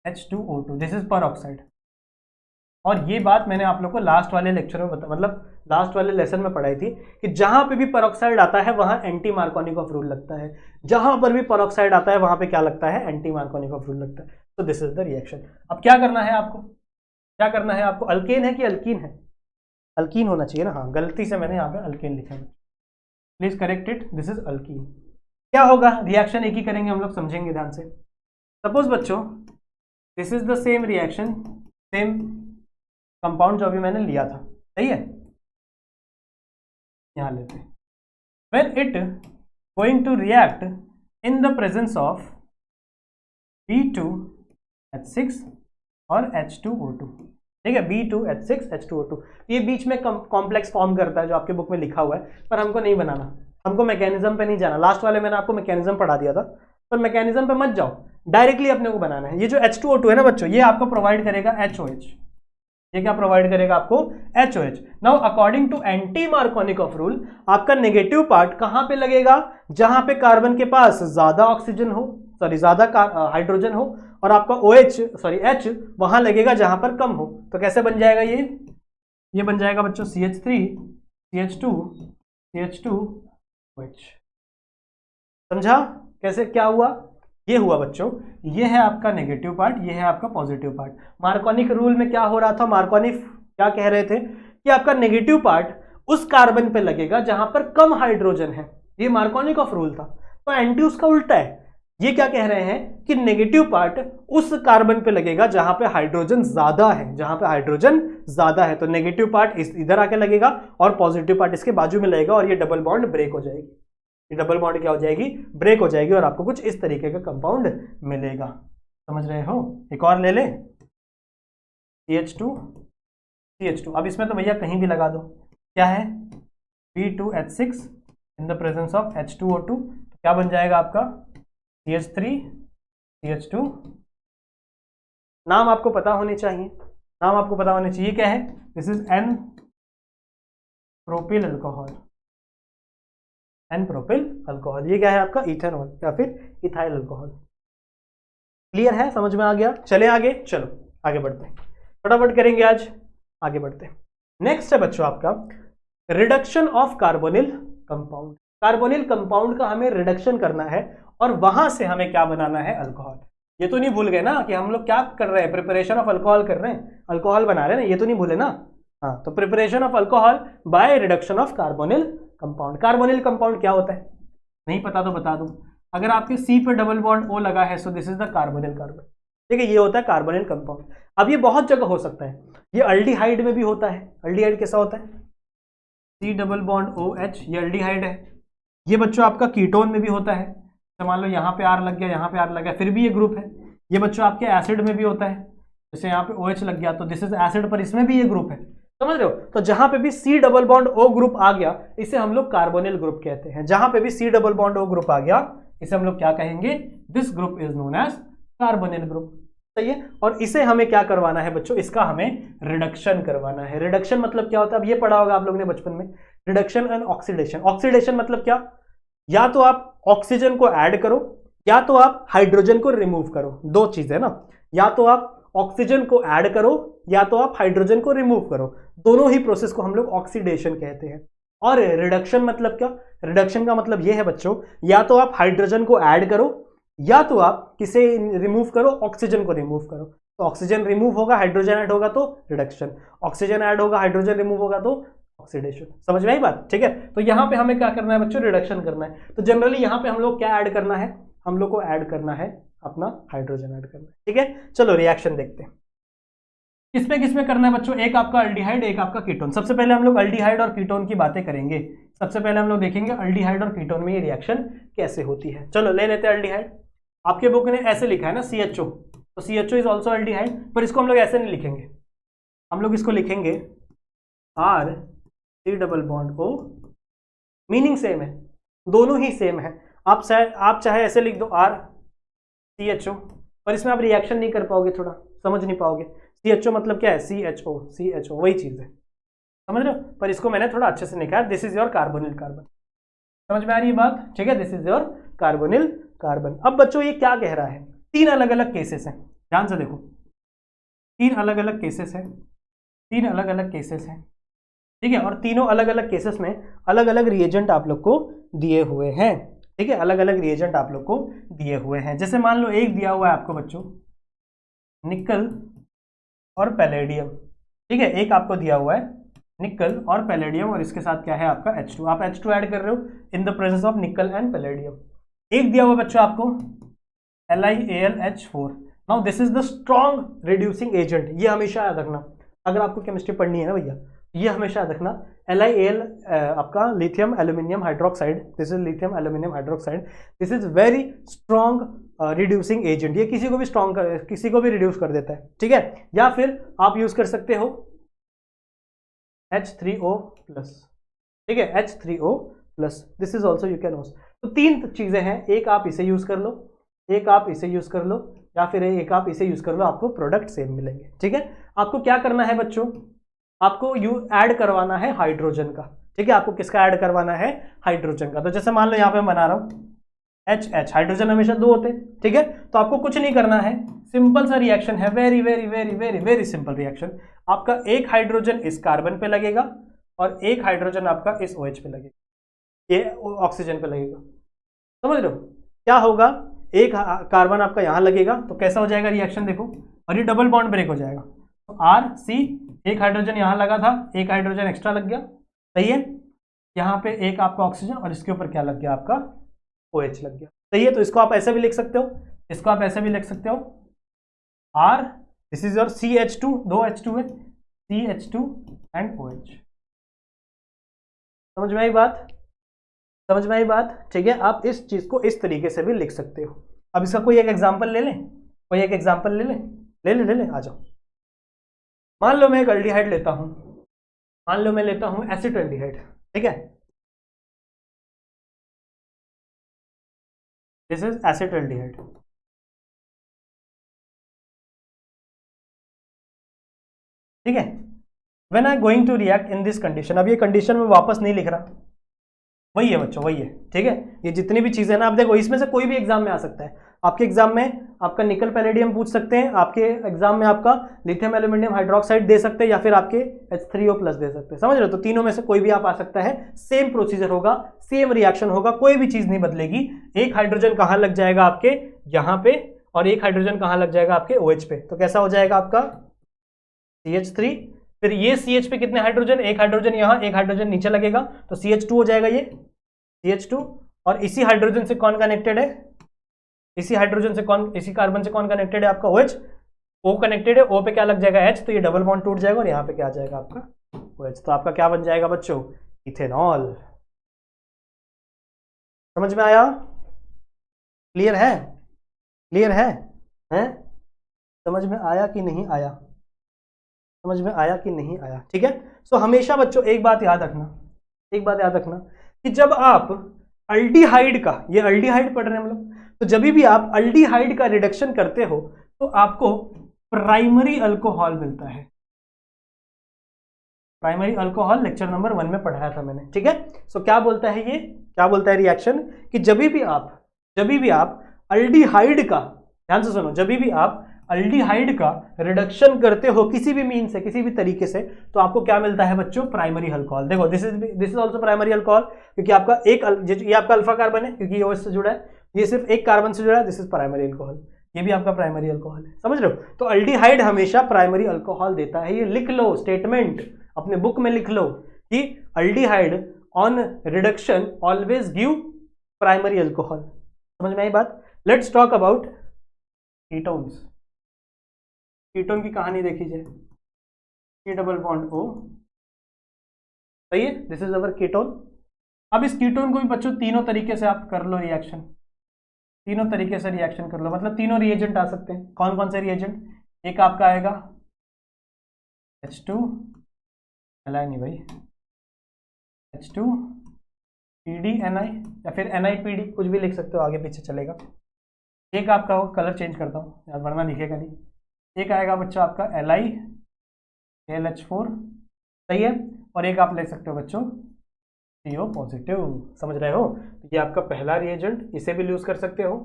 H2O2, दिस इज परऑक्साइड। और ये बात मैंने आप लोग को लास्ट वाले लेक्चर में मतलब लास्ट वाले लेसन में पढ़ाई थी कि जहां पे भी परऑक्साइड आता है वहां एंटी मार्कोनिकॉफ रूल लगता है, जहां पर भी परऑक्साइड आता है वहां पे क्या लगता है, एंटी मार्कोनिकॉफ रूल लगता है। तो दिस इज द रिएक्शन। अब क्या करना है आपको, अल्केन है कि अल्कीन है, अल्कीन होना चाहिए ना, हाँ गलती से मैंने यहाँ पे अल्केन लिखा है, please correct it, this is alkyne. क्या होगा, रिएक्शन एक ही करेंगे हम लोग, समझेंगे ध्यान से। सपोज बच्चों this is the same reaction, same compound जो अभी मैंने लिया था, सही है, यहां लेते हैं, when it going to react in the presence of B2H6 और H2O2, ठीक है, B2H6 H2O2, ये बीच में कॉम्प्लेक्स फॉर्म करता है जो आपके बुक में लिखा हुआ है, पर हमको नहीं बनाना, हमको मैकेनिज्म पे नहीं जाना। लास्ट वाले मैंने आपको मैकेनिज्म पढ़ा दिया था, पर मैकेनिज्म पे मत जाओ, डायरेक्टली अपने को बनाना है। ये जो H2O2 है ना बच्चों, ये आपको प्रोवाइड करेगा HOH, ये क्या प्रोवाइड करेगा आपको, HOH। Now according to anti Markovnikov rule आपका नेगेटिव पार्ट कहां पे लगेगा, जहां पे कार्बन के पास ज्यादा ऑक्सीजन हो, सॉरी ज्यादा हाइड्रोजन हो, और आपका H वहां लगेगा जहां पर कम हो। तो कैसे बन जाएगा ये बन जाएगा बच्चों CH3 CH2 CH2OH। समझा कैसे, क्या हुआ, ये हुआ बच्चों, ये है आपका नेगेटिव पार्ट, ये है आपका पॉजिटिव पार्ट। मार्कोनिक रूल में क्या हो रहा था, मार्कोनिक क्या कह रहे थे कि आपका नेगेटिव पार्ट उस कार्बन पे लगेगा जहां पर कम हाइड्रोजन है। ये मार्कोनिकॉफ रूल था। तो एंटी उसका उल्टा है। ये क्या कह रहे हैं कि नेगेटिव पार्ट उस कार्बन पे लगेगा जहां पे हाइड्रोजन ज्यादा है, जहां पे हाइड्रोजन ज्यादा है। तो नेगेटिव पार्ट इधर आके लगेगा और पॉजिटिव पार्ट इसके बाजू में लगेगा और ये डबल बॉन्ड ब्रेक हो जाएगी। ये डबल बॉन्ड क्या हो जाएगी? ब्रेक हो जाएगी और आपको कुछ इस तरीके का कंपाउंड मिलेगा। समझ रहे हो? एक और ले लें, CH2। अब इसमें तो भैया कहीं भी लगा दो। क्या है? B2H6 in the presence of H2O2। क्या बन जाएगा आपका? CH3 CH2। नाम आपको पता होने चाहिए, नाम आपको पता होने चाहिए। क्या है? This is N propyl alcohol. N propyl alcohol. ये क्या है आपका? इथेनॉल या फिर इथाइल अल्कोहल। क्लियर है? समझ में आ गया? चले आगे, चलो आगे बढ़ते हैं, फटाफट करेंगे आज, आगे बढ़ते हैं। नेक्स्ट है बच्चों आपका reduction of carbonyl compound. Carbonyl compound का हमें रिडक्शन करना है और वहां से हमें क्या बनाना है? अल्कोहल। ये तो नहीं भूल गए ना कि हम लोग क्या कर रहे हैं? प्रिपरेशन ऑफ अल्कोहल कर रहे हैं, अल्कोहल बना रहे हैं ना, ये तो नहीं भूले ना। हाँ, तो preparation of alcohol by reduction of carbonyl compound. Carbonyl compound क्या होता है? नहीं पता तो बता दूं। अगर आपके C पे डबल बॉन्ड O लगा है so this is the carbonyl carbon. ठीक है, ये होता है कार्बोनिल कंपाउंड। अब ये बहुत जगह हो सकता है, ये अल्डिहाइड में भी होता है। अल्डिहाइड कैसा होता है? C डबल बॉन्ड OH, ये अल्डिहाइड है। ये बच्चों आपका कीटोन में भी होता है। तो मान लो यहाँ पे R लग गया, यहाँ पे R लग गया, फिर भी ये ग्रुप है। ये बच्चों आपके एसिड में भी होता है, जैसे यहाँ पे OH लग गया तो दिस इज एसिड, पर इसमें भी ये ग्रुप है। समझ रहे हो? तो जहां पे भी C double bond O group आ गया इसे हम लोग कार्बोनिल ग्रुप कहते हैं। जहां पे भी C double bond O group आ गया इसे हम लोग क्या कहेंगे? This group is known as carbonyl group. सही है। और इसे हमें क्या करवाना है बच्चों? इसका हमें रिडक्शन करवाना है। रिडक्शन मतलब क्या होता है? अब ये पढ़ा होगा आप लोगों ने बचपन में, रिडक्शन एंड ऑक्सीडेशन। ऑक्सीडेशन मतलब क्या? या तो आप ऑक्सीजन को ऐड करो या तो आप हाइड्रोजन को रिमूव करो। दो चीजें ना, या तो आप ऑक्सीजन को ऐड करो या तो आप हाइड्रोजन को रिमूव करो। दोनों ही प्रोसेस को हम लोग ऑक्सीडेशन कहते हैं। और रिडक्शन मतलब क्या? रिडक्शन का मतलब यह है बच्चों, या तो आप हाइड्रोजन को ऐड करो या तो आप किसे रिमूव करो? ऑक्सीजन को रिमूव करो। तो ऑक्सीजन रिमूव होगा, हाइड्रोजन ऐड होगा तो रिडक्शन, ऑक्सीजन ऐड होगा, हाइड्रोजन रिमूव होगा तो ऑक्सीडेशन। समझ में आई बात? ठीक है, तो यहां पे हमें क्या करना है बच्चों? रिडक्शन करना है। तो जनरली यहां पे हम लोग क्या ऐड करना है? हम लोग को ऐड करना है अपना हाइड्रोजन ऐड करना है। ठीक है, चलो रिएक्शन देखते हैं। किसमें करना है बच्चों? एक आपका अल्डिहाइड, एक आपका कीटोन। सबसे पहले हम लोग अल्डिहाइड और कीटोन की बातें करेंगे। सबसे पहले हम लोग देखेंगे अल्डिहाइड और कीटोन में ये रिएक्शन कैसे होती है। चलो ले लेते हैं अल्डिहाइड। आपके बुक ने ऐसे लिखा है ना CHO, तो CHO इज ऑल्सो अल्डिहाइड, पर इसको हम लोग ऐसे नहीं लिखेंगे, हम लोग इसको लिखेंगे R C double bond O। Meaning same है, दोनों ही सेम है। आप चाहे ऐसे लिख दो R CHO, पर इसमें आप रिएक्शन नहीं कर पाओगे, थोड़ा समझ नहीं पाओगे। CHO मतलब क्या है? CHO वही चीज है, समझ रहे हो? पर इसको मैंने थोड़ा अच्छे से लिखा है, this is your carbonyl carbon. समझ में आ रही है बात? ठीक है, this is your carbonyl carbon. अब बच्चों ये क्या कह रहा है? तीन अलग अलग केसेस हैं, ध्यान से देखो, तीन अलग अलग केसेस हैं, तीन अलग अलग केसेस हैं। ठीक है, और तीनों अलग अलग केसेस में अलग अलग रिएजेंट आप लोग को दिए हुए हैं। ठीक है, अलग अलग रिएजेंट आप लोग को दिए हुए हैं। जैसे मान लो एक दिया हुआ है आपको बच्चों निकल और पैलेडियम। ठीक है, एक आपको दिया हुआ है निकल और पैलेडियम और इसके साथ क्या है आपका H2। आप H2 ऐड कर रहे हो इन द प्रेजेंस ऑफ निकल एंड पैलेडियम। एक दिया हुआ बच्चों आपको LiAlH4। Now this is the strong reducing agent. ये हमेशा याद रखना, अगर आपको केमिस्ट्री पढ़नी है ना भैया, ये हमेशा याद रखना। LiAl आपका lithium aluminium hydroxide, this is lithium aluminium hydroxide, this is very strong reducing agent. ये किसी को भी किसी को भी रिड्यूस कर देता है। ठीक है, या फिर आप यूज कर सकते हो H3O+। ठीक है, H3O+, this is also you can use. तो तीन चीजें हैं, एक आप इसे यूज कर लो, एक आप इसे यूज कर लो, या फिर एक आप इसे यूज कर लो, आपको प्रोडक्ट सेम मिलेंगे। ठीक है, आपको क्या करना है बच्चों? आपको ऐड करवाना है हाइड्रोजन का। ठीक है, आपको किसका ऐड करवाना है? हाइड्रोजन का। तो जैसे मान लो यहाँ पे बना रहा हूं HH, हाइड्रोजन हमेशा दो होते हैं। ठीक है, तो आपको कुछ नहीं करना है, सिंपल सा रिएक्शन है, very very very very very simple reaction. आपका एक हाइड्रोजन इस कार्बन पे लगेगा और एक हाइड्रोजन आपका इस OH पे लगेगा, ये ऑक्सीजन पे लगेगा। समझ रहे हो क्या होगा? एक कार्बन आपका यहां लगेगा तो कैसा हो जाएगा रिएक्शन देखो, और ये डबल बॉन्ड ब्रेक हो जाएगा। तो आर सी, एक हाइड्रोजन यहाँ लगा था, एक हाइड्रोजन एक्स्ट्रा लग गया, सही है। यहाँ पे एक आपका ऑक्सीजन और इसके ऊपर क्या लग गया आपका OH लग गया, सही है। तो इसको आप ऐसे भी लिख सकते हो, इसको आप ऐसे भी लिख सकते हो, are this is your CH2, दो H2 है, CH2 एंड OH। समझ में आई बात, समझ में आई बात, ठीक है। आप इस चीज को इस तरीके से भी लिख सकते हो। अब इसका कोई एक एग्जांपल ले लें, कोई एक एग्जांपल ले लें, ले लें, आ जाओ। मान लो मैं एक अल्डिहाइड लेता हूं, मान लो मैं लेता हूं एसिटल्डिहाइड, ठीक है, दिस इज एसिटल्डिहाइड, ठीक है। When I going to react in this condition, अब ये कंडीशन में वापस नहीं लिख रहा, वही है बच्चों, वही है, ठीक है। ये जितनी भी चीजें ना, आप देखो इसमें से कोई भी एग्जाम में आ सकता है। आपके एग्जाम में आपका निकल पैलेडियम पूछ सकते हैं, आपके एग्जाम में आपका लिथियम एल्यूमिनियम हाइड्रोक्साइड दे सकते हैं, या फिर आपके H3O+ दे सकते हैं, समझ रहे हो। तो तीनों में से कोई भी आप आ सकता है, सेम प्रोसीजर होगा, सेम रिएक्शन होगा, कोई भी चीज नहीं बदलेगी। एक हाइड्रोजन कहां लग जाएगा आपके यहां पे, और एक हाइड्रोजन कहां लग जाएगा आपके OH पे, तो कैसा हो जाएगा आपका CH3। फिर ये CH पे कितने हाइड्रोजन, एक हाइड्रोजन यहां, एक हाइड्रोजन नीचे लगेगा, तो CH2 हो जाएगा ये CH2। और इसी हाइड्रोजन से कौन कनेक्टेड है, इसी हाइड्रोजन से कौन, इसी कार्बन से कौन कनेक्टेड है आपका OH, O कनेक्टेड है, O पे क्या लग जाएगा H, तो ये डबल बॉन्ड टूट जाएगा और यहाँ पे क्या आ जाएगा आपका OH, तो आपका क्या बन जाएगा बच्चों, इथेनॉल। समझ में आया, क्लियर है, क्लियर है? समझ में आया कि नहीं आया, समझ में आया कि नहीं आया, ठीक है। सो हमेशा बच्चों एक बात याद रखना, एक बात याद रखना कि जब आप अल्डिहाइड का, ये अल्डिहाइड पढ़ रहे हैं हम लोग, तो जब भी आप अल्डिहाइड का रिडक्शन करते हो तो आपको प्राइमरी अल्कोहल मिलता है। प्राइमरी अल्कोहल लेक्चर नंबर 1 में पढ़ाया था मैंने, ठीक है। सो क्या बोलता है ये, क्या बोलता है रिएक्शन, कि जब भी आप अल्डिहाइड का, ध्यान से सुनो, जब भी आप अल्डिहाइड का रिडक्शन करते हो किसी भी मीन से, किसी भी तरीके से, तो आपको क्या मिलता है बच्चों, प्राइमरी अल्कोहल। देखो this is also primary alcohol, क्योंकि आपका एक ये आपका अल्फा कार्बन है, क्योंकि ये OH से जुड़ा है, ये सिर्फ एक कार्बन से जुड़ा है, दिस इज प्राइमरी अल्कोहल, ये भी आपका प्राइमरी अल्कोहल है, समझ रहे हो। तो अल्डिहाइड हमेशा प्राइमरी अल्कोहल देता है, ये लिख लो, स्टेटमेंट अपने बुक में लिख लो कि aldehyde on reduction always give primary alcohol. समझ में आई बात। Let's talk about ketones. Ketone की कहानी देखी जाए, C डबल बॉन्ड O, सही है, दिस इज अवर कीटोन। अब इस कीटोन को भी बच्चों तीनों तरीके से आप कर लो रिएक्शन, तीनों तरीके से रिएक्शन कर लो, मतलब तीनों रिएजेंट आ सकते हैं। कौन कौन से रिएजेंट, एक आपका आएगा H2, Li नहीं भाई, H2 PdNi, या फिर NiPd, कुछ भी लिख सकते हो, आगे पीछे चलेगा। एक आपका हो, कलर चेंज करता हूँ यार वरना दिखेगा नहीं, एक आएगा बच्चों आपका LiAlH4, सही है, और एक आप ले सकते हो बच्चों CO+, समझ रहे हो। तो ये आपका पहला रिएजेंट, इसे भी यूज कर सकते हो,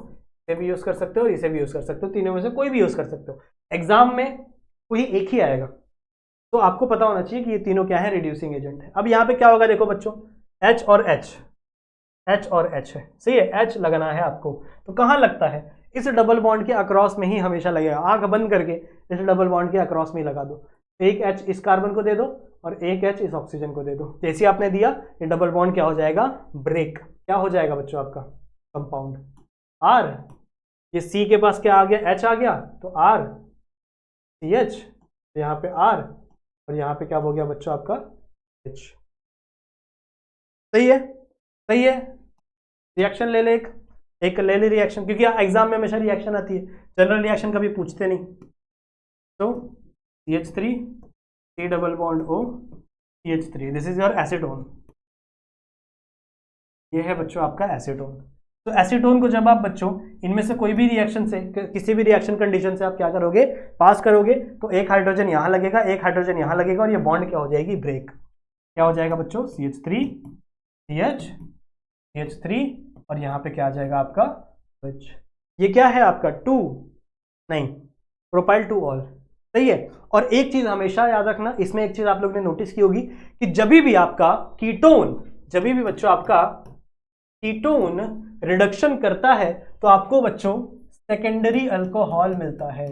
इसे भी यूज कर सकते हो, इसे भी यूज कर सकते हो, तीनों में से कोई भी यूज कर सकते हो। एग्जाम में कोई एक ही आएगा, तो आपको पता होना चाहिए कि ये तीनों क्या है, रिड्यूसिंग एजेंट है। अब यहाँ पे क्या होगा, देखो बच्चों, H और H, H और H है, सही है, H लगना है आपको, तो कहाँ लगता है, इस डबल बॉन्ड के अक्रॉस में ही हमेशा लगेगा। आंख बंद करके इस डबल बॉन्ड के अक्रॉस में ही लगा दो, एक H इस कार्बन को दे दो और एक H इस ऑक्सीजन को दे दो, जैसे आपने दिया ये डबल बॉन्ड क्या हो जाएगा, ब्रेक। क्या हो जाएगा बच्चों आपका कंपाउंड R, ये C के पास क्या आ गया, H आ गया, तो R CH, यहाँ पे R, और यहाँ पे क्या हो गया बच्चों आपका H, सही है, सही है। रिएक्शन ले ले, एक ले ले रिएक्शन, क्योंकि एग्जाम में हमेशा रिएक्शन आती है, जनरल रिएक्शन कभी पूछते नहीं। तो CH3 C double bond O CH3, this is your acetone, ये है बच्चों आपका एसीटोन। तो एसीटोन को जब आप बच्चों इनमें से कोई भी रिएक्शन से, किसी भी रिएक्शन कंडीशन से आप क्या करोगे, पास करोगे, तो एक हाइड्रोजन यहाँ लगेगा, एक हाइड्रोजन यहाँ लगेगा, और ये बॉन्ड क्या हो जाएगी, ब्रेक। क्या हो जाएगा बच्चों, CH3 CH CH3, और यहाँ पे क्या आ जाएगा आपका H। ये क्या है आपका 2 नहीं, प्रोपाइल 2 ऑल, सही है। और एक चीज हमेशा याद रखना, इसमें एक चीज आप लोग ने नोटिस की होगी कि जब भी आपका कीटोन, जब भी बच्चों आपका कीटोन रिडक्शन करता है तो आपको बच्चों सेकेंडरी अल्कोहल मिलता है।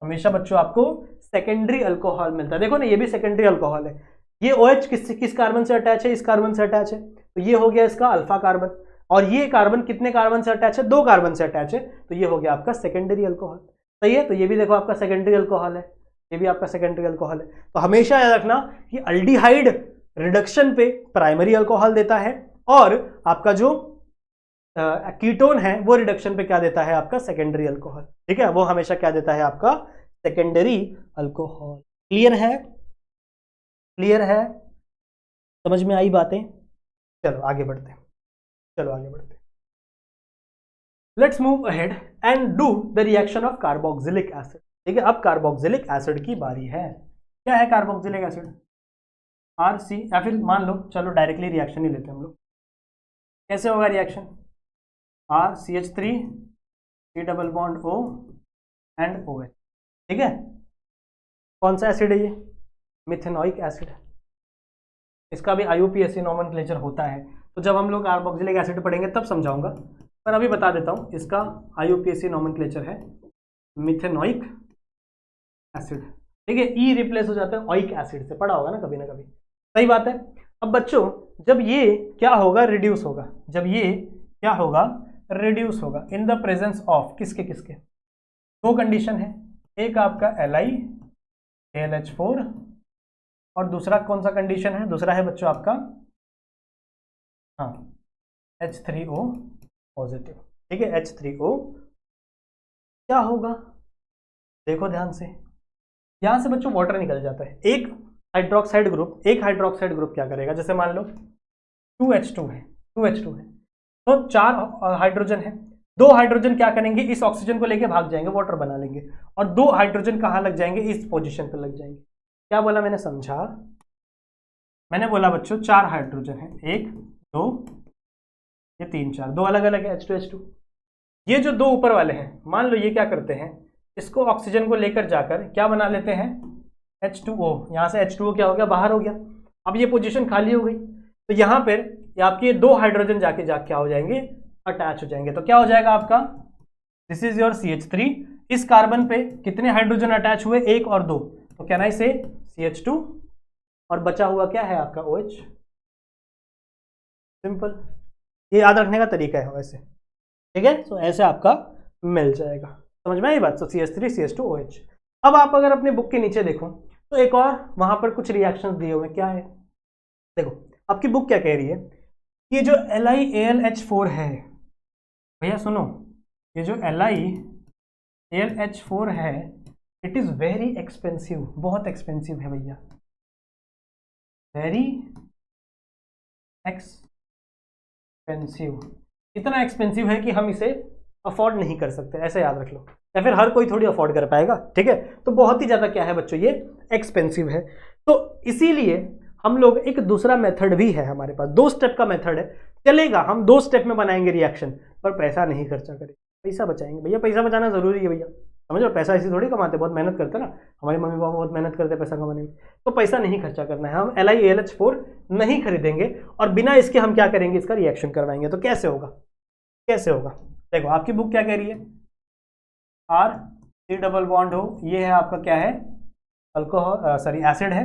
हमेशा बच्चों आपको सेकेंडरी अल्कोहल मिलता है। देखो ना, ये भी सेकेंडरी अल्कोहल है। ये OH किस कार्बन से अटैच है? इस कार्बन से अटैच है, तो ये हो गया इसका अल्फा कार्बन। और ये कार्बन कितने कार्बन से अटैच है? 2 कार्बन से अटैच है, तो ये हो गया आपका सेकेंडरी अल्कोहल। सही है, तो ये भी देखो आपका सेकेंडरी अल्कोहल है, ये भी आपका सेकेंडरी अल्कोहल है। तो हमेशा याद रखना कि अल्डिहाइड रिडक्शन पे प्राइमरी अल्कोहल देता है, और आपका जो कीटोन है वो रिडक्शन पे क्या देता है? आपका सेकेंडरी अल्कोहल। ठीक है, वो हमेशा क्या देता है? आपका सेकेंडरी अल्कोहल। क्लियर है? क्लियर है? समझ में आई बातें? चलो आगे बढ़ते हैं, चलो आगे बढ़ते हैं। Let's move ahead and do the reaction of carboxylic acid. ठीक है, अब कार्बोक्सिलिक एसिड की बारी है। क्या है कार्बोक्सिलिक एसिड? RC, या फिर मान लो चलो डायरेक्टली रिएक्शन ही लेते हैं हम लोग। कैसे होगा reaction? RCH3 C double bond O and OH। ठीक है, कौन सा एसिड है ये? मिथेनोइक एसिड है। इसका भी IUPAC नोमेनक्लेचर होता है, तो जब हम लोग कार्बोक्सिलिक एसिड पढ़ेंगे तब समझाऊंगा, पर अभी बता देता हूं। इसका IUPAC नोमेनक्लेचर है मिथेनोइक एसिड। ठीक है, E रिप्लेस हो जाता है ओइक एसिड से, पढ़ा होगा ना कभी ना कभी। सही बात है। अब बच्चों जब ये क्या होगा? रिड्यूस होगा। जब ये क्या होगा? रिड्यूस होगा इन द प्रेजेंस ऑफ किसके किसके? 2 कंडीशन है, एक आपका AlH4 और दूसरा कौन सा कंडीशन है? दूसरा है बच्चों आपका H3O पॉजिटिव। ठीक है, H3O क्या होगा? देखो ध्यान से, यहां से बच्चों वाटर निकल जाता है। एक हाइड्रोक्साइड ग्रुप क्या करेगा? जैसे मान लो 2H2 है, 2H2 है, तो 4 हाइड्रोजन है। 2 हाइड्रोजन क्या करेंगे? इस ऑक्सीजन को लेके भाग जाएंगे, वाटर बना लेंगे, और 2 हाइड्रोजन कहाँ लग जाएंगे? इस पोजीशन पर लग जाएंगे। क्या बोला मैंने? समझा? मैंने बोला बच्चों 4 हाइड्रोजन है, 1 2 ये 3 4, 2 अलग अलग है H2H2। ये जो 2 ऊपर वाले हैं, मान लो ये क्या करते हैं? इसको ऑक्सीजन को लेकर जाकर क्या बना लेते हैं? H2O। यहाँ से H2O क्या हो गया? बाहर हो गया। अब ये पोजीशन खाली हो गई, तो यहाँ पर आपके 2 हाइड्रोजन जाके क्या हो जाएंगे? अटैच हो जाएंगे। तो क्या हो जाएगा आपका? This is your CH3। इस कार्बन पे कितने हाइड्रोजन अटैच हुए? 1 और 2, तो कैन आई से CH2, और बचा हुआ क्या है आपका? OH। सिंपल, ये याद रखने का तरीका है वैसे। ठीक है, तो ऐसे आपका मिल जाएगा। समझ में आई बात? तो CH3 CH2 OH। अब आप अगर अपने बुक के नीचे देखो तो एक और वहां पर कुछ रिएक्शंस दिए हुए। क्या है? देखो आपकी बुक क्या कह रही है? ये जो LiAlH4 है, भैया सुनो, ये जो LiAlH4 है, इट इज वेरी एक्सपेंसिव। बहुत एक्सपेंसिव है भैया, वेरी एक्सपेंसिव। इतना एक्सपेंसिव है कि हम इसे अफोर्ड नहीं कर सकते, ऐसे याद रख लो, या फिर हर कोई थोड़ी अफोर्ड कर पाएगा। ठीक है, तो बहुत ही ज्यादा क्या है बच्चों? ये एक्सपेंसिव है। तो इसीलिए हम लोग एक दूसरा मेथड भी है हमारे पास, 2 स्टेप का मेथड है, चलेगा। हम 2 स्टेप में बनाएंगे रिएक्शन, पर पैसा नहीं खर्चा करेंगे, पैसा बचाएंगे। भैया पैसा बचाना जरूरी है भैया, समझ लो। पैसा ऐसे थोड़ी कमाते, बहुत मेहनत करते ना, हमारे मम्मी पापा बहुत मेहनत करते पैसा कमाने में। तो पैसा नहीं खर्चा करना है, हम LiAlH4 नहीं खरीदेंगे, और बिना इसके हम क्या करेंगे? इसका रिएक्शन करवाएंगे। तो कैसे होगा? कैसे होगा? देखो आपकी बुक क्या कह रही है? RC डबल बॉन्ड हो, ये है आपका क्या है? अल्कोहल, सॉरी एसिड है।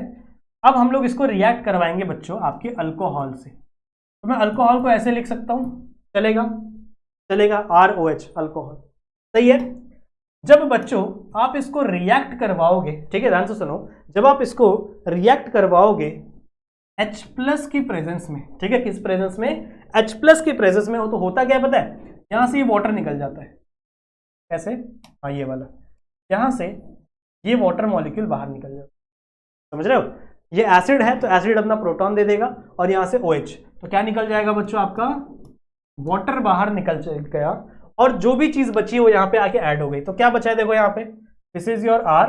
अब हम लोग इसको रिएक्ट करवाएंगे बच्चों आपके अल्कोहल से। तो मैं अल्कोहल को ऐसे लिख सकता हूं, चलेगा? चलेगा, ROH अल्कोहल। सही है। जब बच्चों आप इसको रिएक्ट करवाओगे, ठीक है, ध्यान से सुनो, जब आप इसको रिएक्ट करवाओगे H+ की प्रेजेंस में, ठीक है, किस प्रेजेंस में? H+ की प्रेजेंस में हो, तो होता क्या है पता है? यहां से ये वाटर निकल जाता है। कैसे? हाँ, ये वाला, यहां से ये वाटर मॉलिक्यूल बाहर निकल जाता है। समझ रहे हो? ये एसिड है, तो एसिड अपना प्रोटॉन दे देगा, और यहां से OH, तो क्या निकल जाएगा बच्चों? आपका वाटर बाहर निकल गया, और जो भी चीज बची वो यहाँ पे आके ऐड हो गई। तो क्या बचा है? देखो यहाँ पे, this is your R,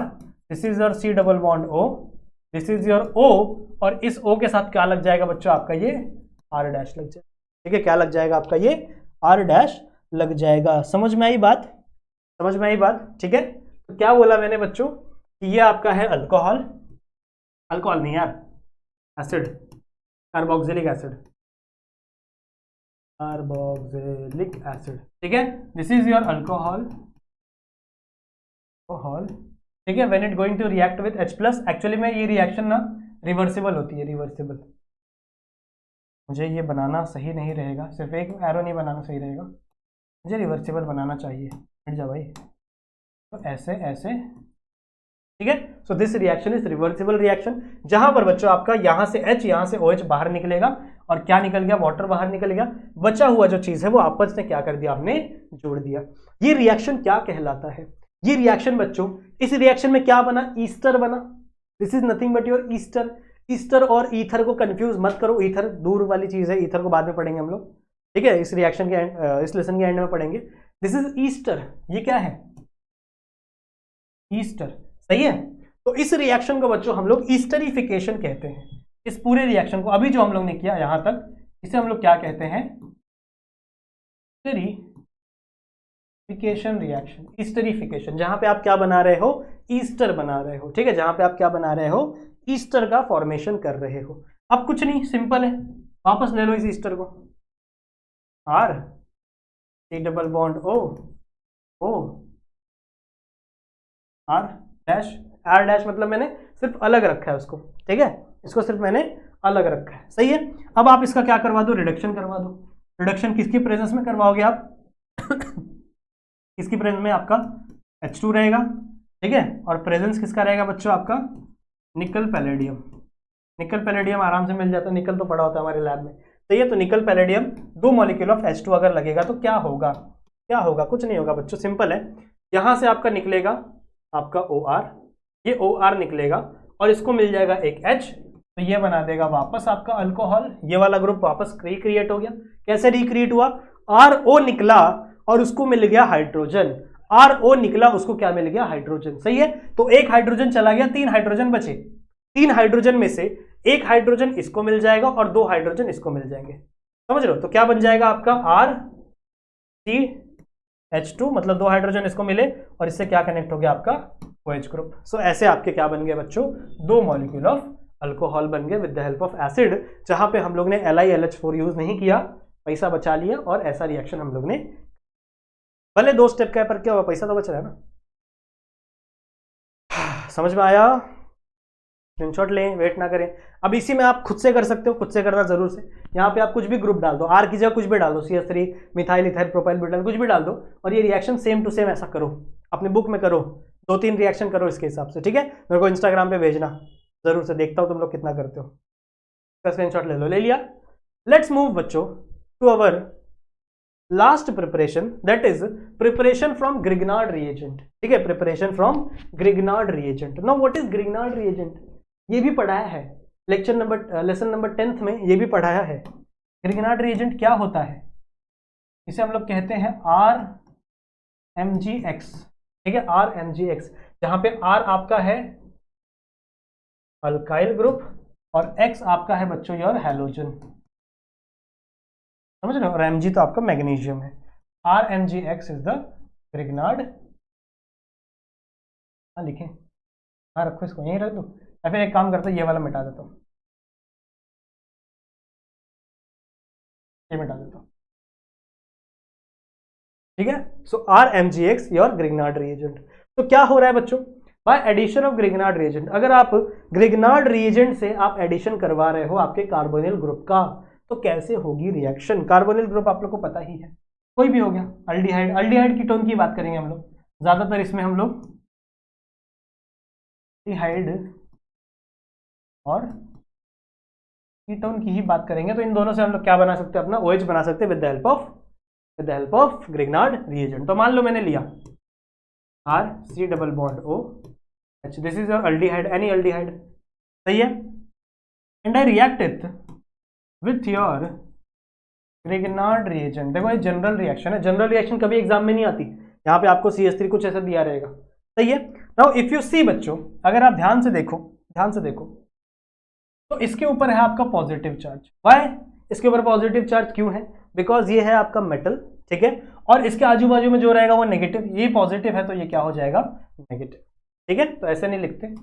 this is your C double bond O, this is your O, और इस O के साथ क्या लग जाएगा बच्चों? आपका ये R डैश लग जाएगा। ठीक है, क्या लग जाएगा आपका? ये R डैश लग जाएगा। समझ में आई बात? समझ में आई बात? ठीक है, तो क्या बोला मैंने बच्चों कि ये आपका है अल्कोहल, अल्कोहल नहीं यार, acid, carboxylic acid, carboxylic acid. ठीक है, this is your alcohol, alcohol, ठीक है, when it going to react with H+। Actually में ये रिएक्शन ना रिवर्सिबल होती है, रिवर्सिबल। मुझे ये बनाना सही नहीं रहेगा, सिर्फ एक एरो नहीं बनाना सही रहेगा, मुझे रिवर्सिबल बनाना चाहिए। हट जा भाई, तो ऐसे ऐसे, ठीक है। So this reaction is reversible reaction, जहां पर बच्चों आपका यहां से H, यहां से OH बाहर निकलेगा और क्या निकल गया, वाटर बाहर निकल गया। बचा हुआ जो चीज है वो आपस में क्या कर दिया, आपने जोड़ दिया। ये रिएक्शन क्या कहलाता है? ये रिएक्शन बच्चों, इस रिएक्शन में क्या बना, ईस्टर बना। This is nothing but your Easter. Easter और ईथर को कंफ्यूज मत करो, ईथर दूर वाली चीज है, ईथर को बाद में पढ़ेंगे हम लोग, ठीक है, इस रिएक्शन के इस लेसन के एंड में पढ़ेंगे। दिस इज ईस्टर, ये क्या है, ईस्टर, सही है। तो इस रिएक्शन को बच्चों हम लोग ईस्टरिफिकेशन कहते हैं। इस पूरे रिएक्शन को अभी जो हम लोग ने किया यहां तक, इसे हम लोग क्या कहते हैं, ईस्टरिफिकेशन रिएक्शन। ईस्टरिफिकेशन, जहां पे आप क्या बना रहे हो, ईस्टर बना रहे हो, ठीक है, जहां पे आप क्या बना रहे हो, ईस्टर का फॉर्मेशन कर रहे हो। अब कुछ नहीं, सिंपल है, वापस ले लो इस ईस्टर को, R C double bond O O R dash, R dash मतलब मैंने सिर्फ अलग रखा है उसको, ठीक है, इसको सिर्फ मैंने अलग रखा है, सही है। अब आप इसका क्या करवा दो, रिडक्शन करवा दो। रिडक्शन किसकी प्रेजेंस में करवाओगे आप किसकी प्रेजेंस में, आपका H2 रहेगा, ठीक है, और प्रेजेंस किसका रहेगा बच्चों, आपका निकल पैलेडियम। निकल पैलेडियम आराम से मिल जाता है, निकल तो पड़ा होता है हमारे लैब में, सही है। तो निकल पैलेडियम 2 मॉलिक्यूल ऑफ H2 अगर लगेगा तो क्या होगा, क्या होगा, कुछ नहीं होगा बच्चों, सिंपल है। यहां से आपका निकलेगा आपका OR, ये OR निकलेगा और इसको मिल जाएगा एक H, तो ये बना देगा वापस आपका अल्कोहल, ये वाला ग्रुप वापस रिक्रिएट हो गया। कैसे रिक्रिएट हुआ, RO निकला और उसको मिल गया हाइड्रोजन, RO निकला उसको क्या मिल गया, हाइड्रोजन, सही है। तो एक हाइड्रोजन चला गया, 3 हाइड्रोजन बचे, 3 हाइड्रोजन में से एक हाइड्रोजन इसको मिल जाएगा और 2 हाइड्रोजन इसको मिल जाएंगे, समझ रहे हो। तो क्या बन जाएगा आपका RCH2, मतलब 2 हाइड्रोजन इसको मिले और इससे क्या कनेक्ट हो गया आपका OH ग्रुप। सो ऐसे आपके क्या बन गए बच्चों, 2 मॉलिक्यूल ऑफ अल्कोहल बन गए with the help of acid, जहां पे हम लोग ने LiLH4 यूज नहीं किया, पैसा बचा लिया, और ऐसा रिएक्शन हम लोग ने, भले 2 स्टेप का है पर क्या हुआ, पैसा तो बच रहा है ना। समझ में आया, स्क्रीनशॉट लें, वेट ना करें। अब इसी में आप खुद से कर सकते हो, खुद से करना जरूर से। यहाँ पे आप कुछ भी ग्रुप डाल दो, R की जगह कुछ भी डाल दो, CH3 methyl ethyl propyl butyl कुछ भी डाल दो, और ये रिएक्शन सेम टू सेम ऐसा करो, अपने बुक में करो, 2-3 रिएक्शन करो इसके हिसाब से, ठीक है। मेरे को इंस्टाग्राम पे भेजना जरूर से, देखता हूँ तुम लोग कितना करते हो। इसका स्क्रीनशॉट ले लो, ले लिया। लेट्स मूव बच्चों to our last preparation, that is preparation from Grignard reagent, ठीक है, preparation from Grignard reagent. Now what is Grignard reagent, ये भी पढ़ाया है लेसन नंबर 10th में, ये भी पढ़ाया है। ग्रिग्नार्ड रिएजेंट क्या होता है, इसे हम लोग कहते हैं RMgX, ठीक है, RMgX, जहां पे R आपका है अल्काइल ग्रुप और X आपका है बच्चों योर हैलोजन, समझ रहे हो, और Mg तो आपका मैग्नीशियम है। RMgX इज द ग्रिग्नार्ड, हाँ लिखें, हाँ रखो, इसको यहीं रख दो, या फिर एक काम करता हूँ, ये वाला मिटा देता हूँ, ये मिटा देता हूँ, ठीक है। So RMgX your Grignard reagent. तो क्या हो रहा है बच्चों, by addition of Grignard reagent, अगर आप ग्रिग्नार्ड रिएजेंट से आप एडिशन करवा रहे हो आपके कार्बोनिल ग्रुप का, तो कैसे होगी रिएक्शन। कार्बोनिल ग्रुप आप लोग को पता ही है, कोई भी हो गया, अल्डिहाइड, अल्डिहाइड कीटोन की बात करेंगे हम लोग ज्यादातर, इसमें हम लोग अल्डिहाइड और कीटोन की ही बात करेंगे। तो इन दोनों से हम लोग क्या बना सकते हैं, अपना OH बना सकते हैं with the help of Grignard reagent. तो मान लो मैंने लिया RC double bond OH, this is your aldehyde, any aldehyde, सही है, and I react it with your Grignard reagent. देखो ये जनरल रिएक्शन है, जनरल रिएक्शन कभी एग्जाम में नहीं आती, यहाँ पे आपको CH3 कुछ ऐसा दिया रहेगा, सही है। नाउ इफ यू सी बच्चों, अगर आप ध्यान से देखो, ध्यान से देखो, तो इसके ऊपर है आपका पॉजिटिव चार्ज। वाई इसके ऊपर पॉजिटिव चार्ज क्यों है, बिकॉज ये है आपका मेटल, ठीक है, और इसके आजू बाजू में जो रहेगा वो नेगेटिव, ये पॉजिटिव है तो ये क्या हो जाएगा, नेगेटिव, ठीक है। तो ऐसे नहीं लिखते,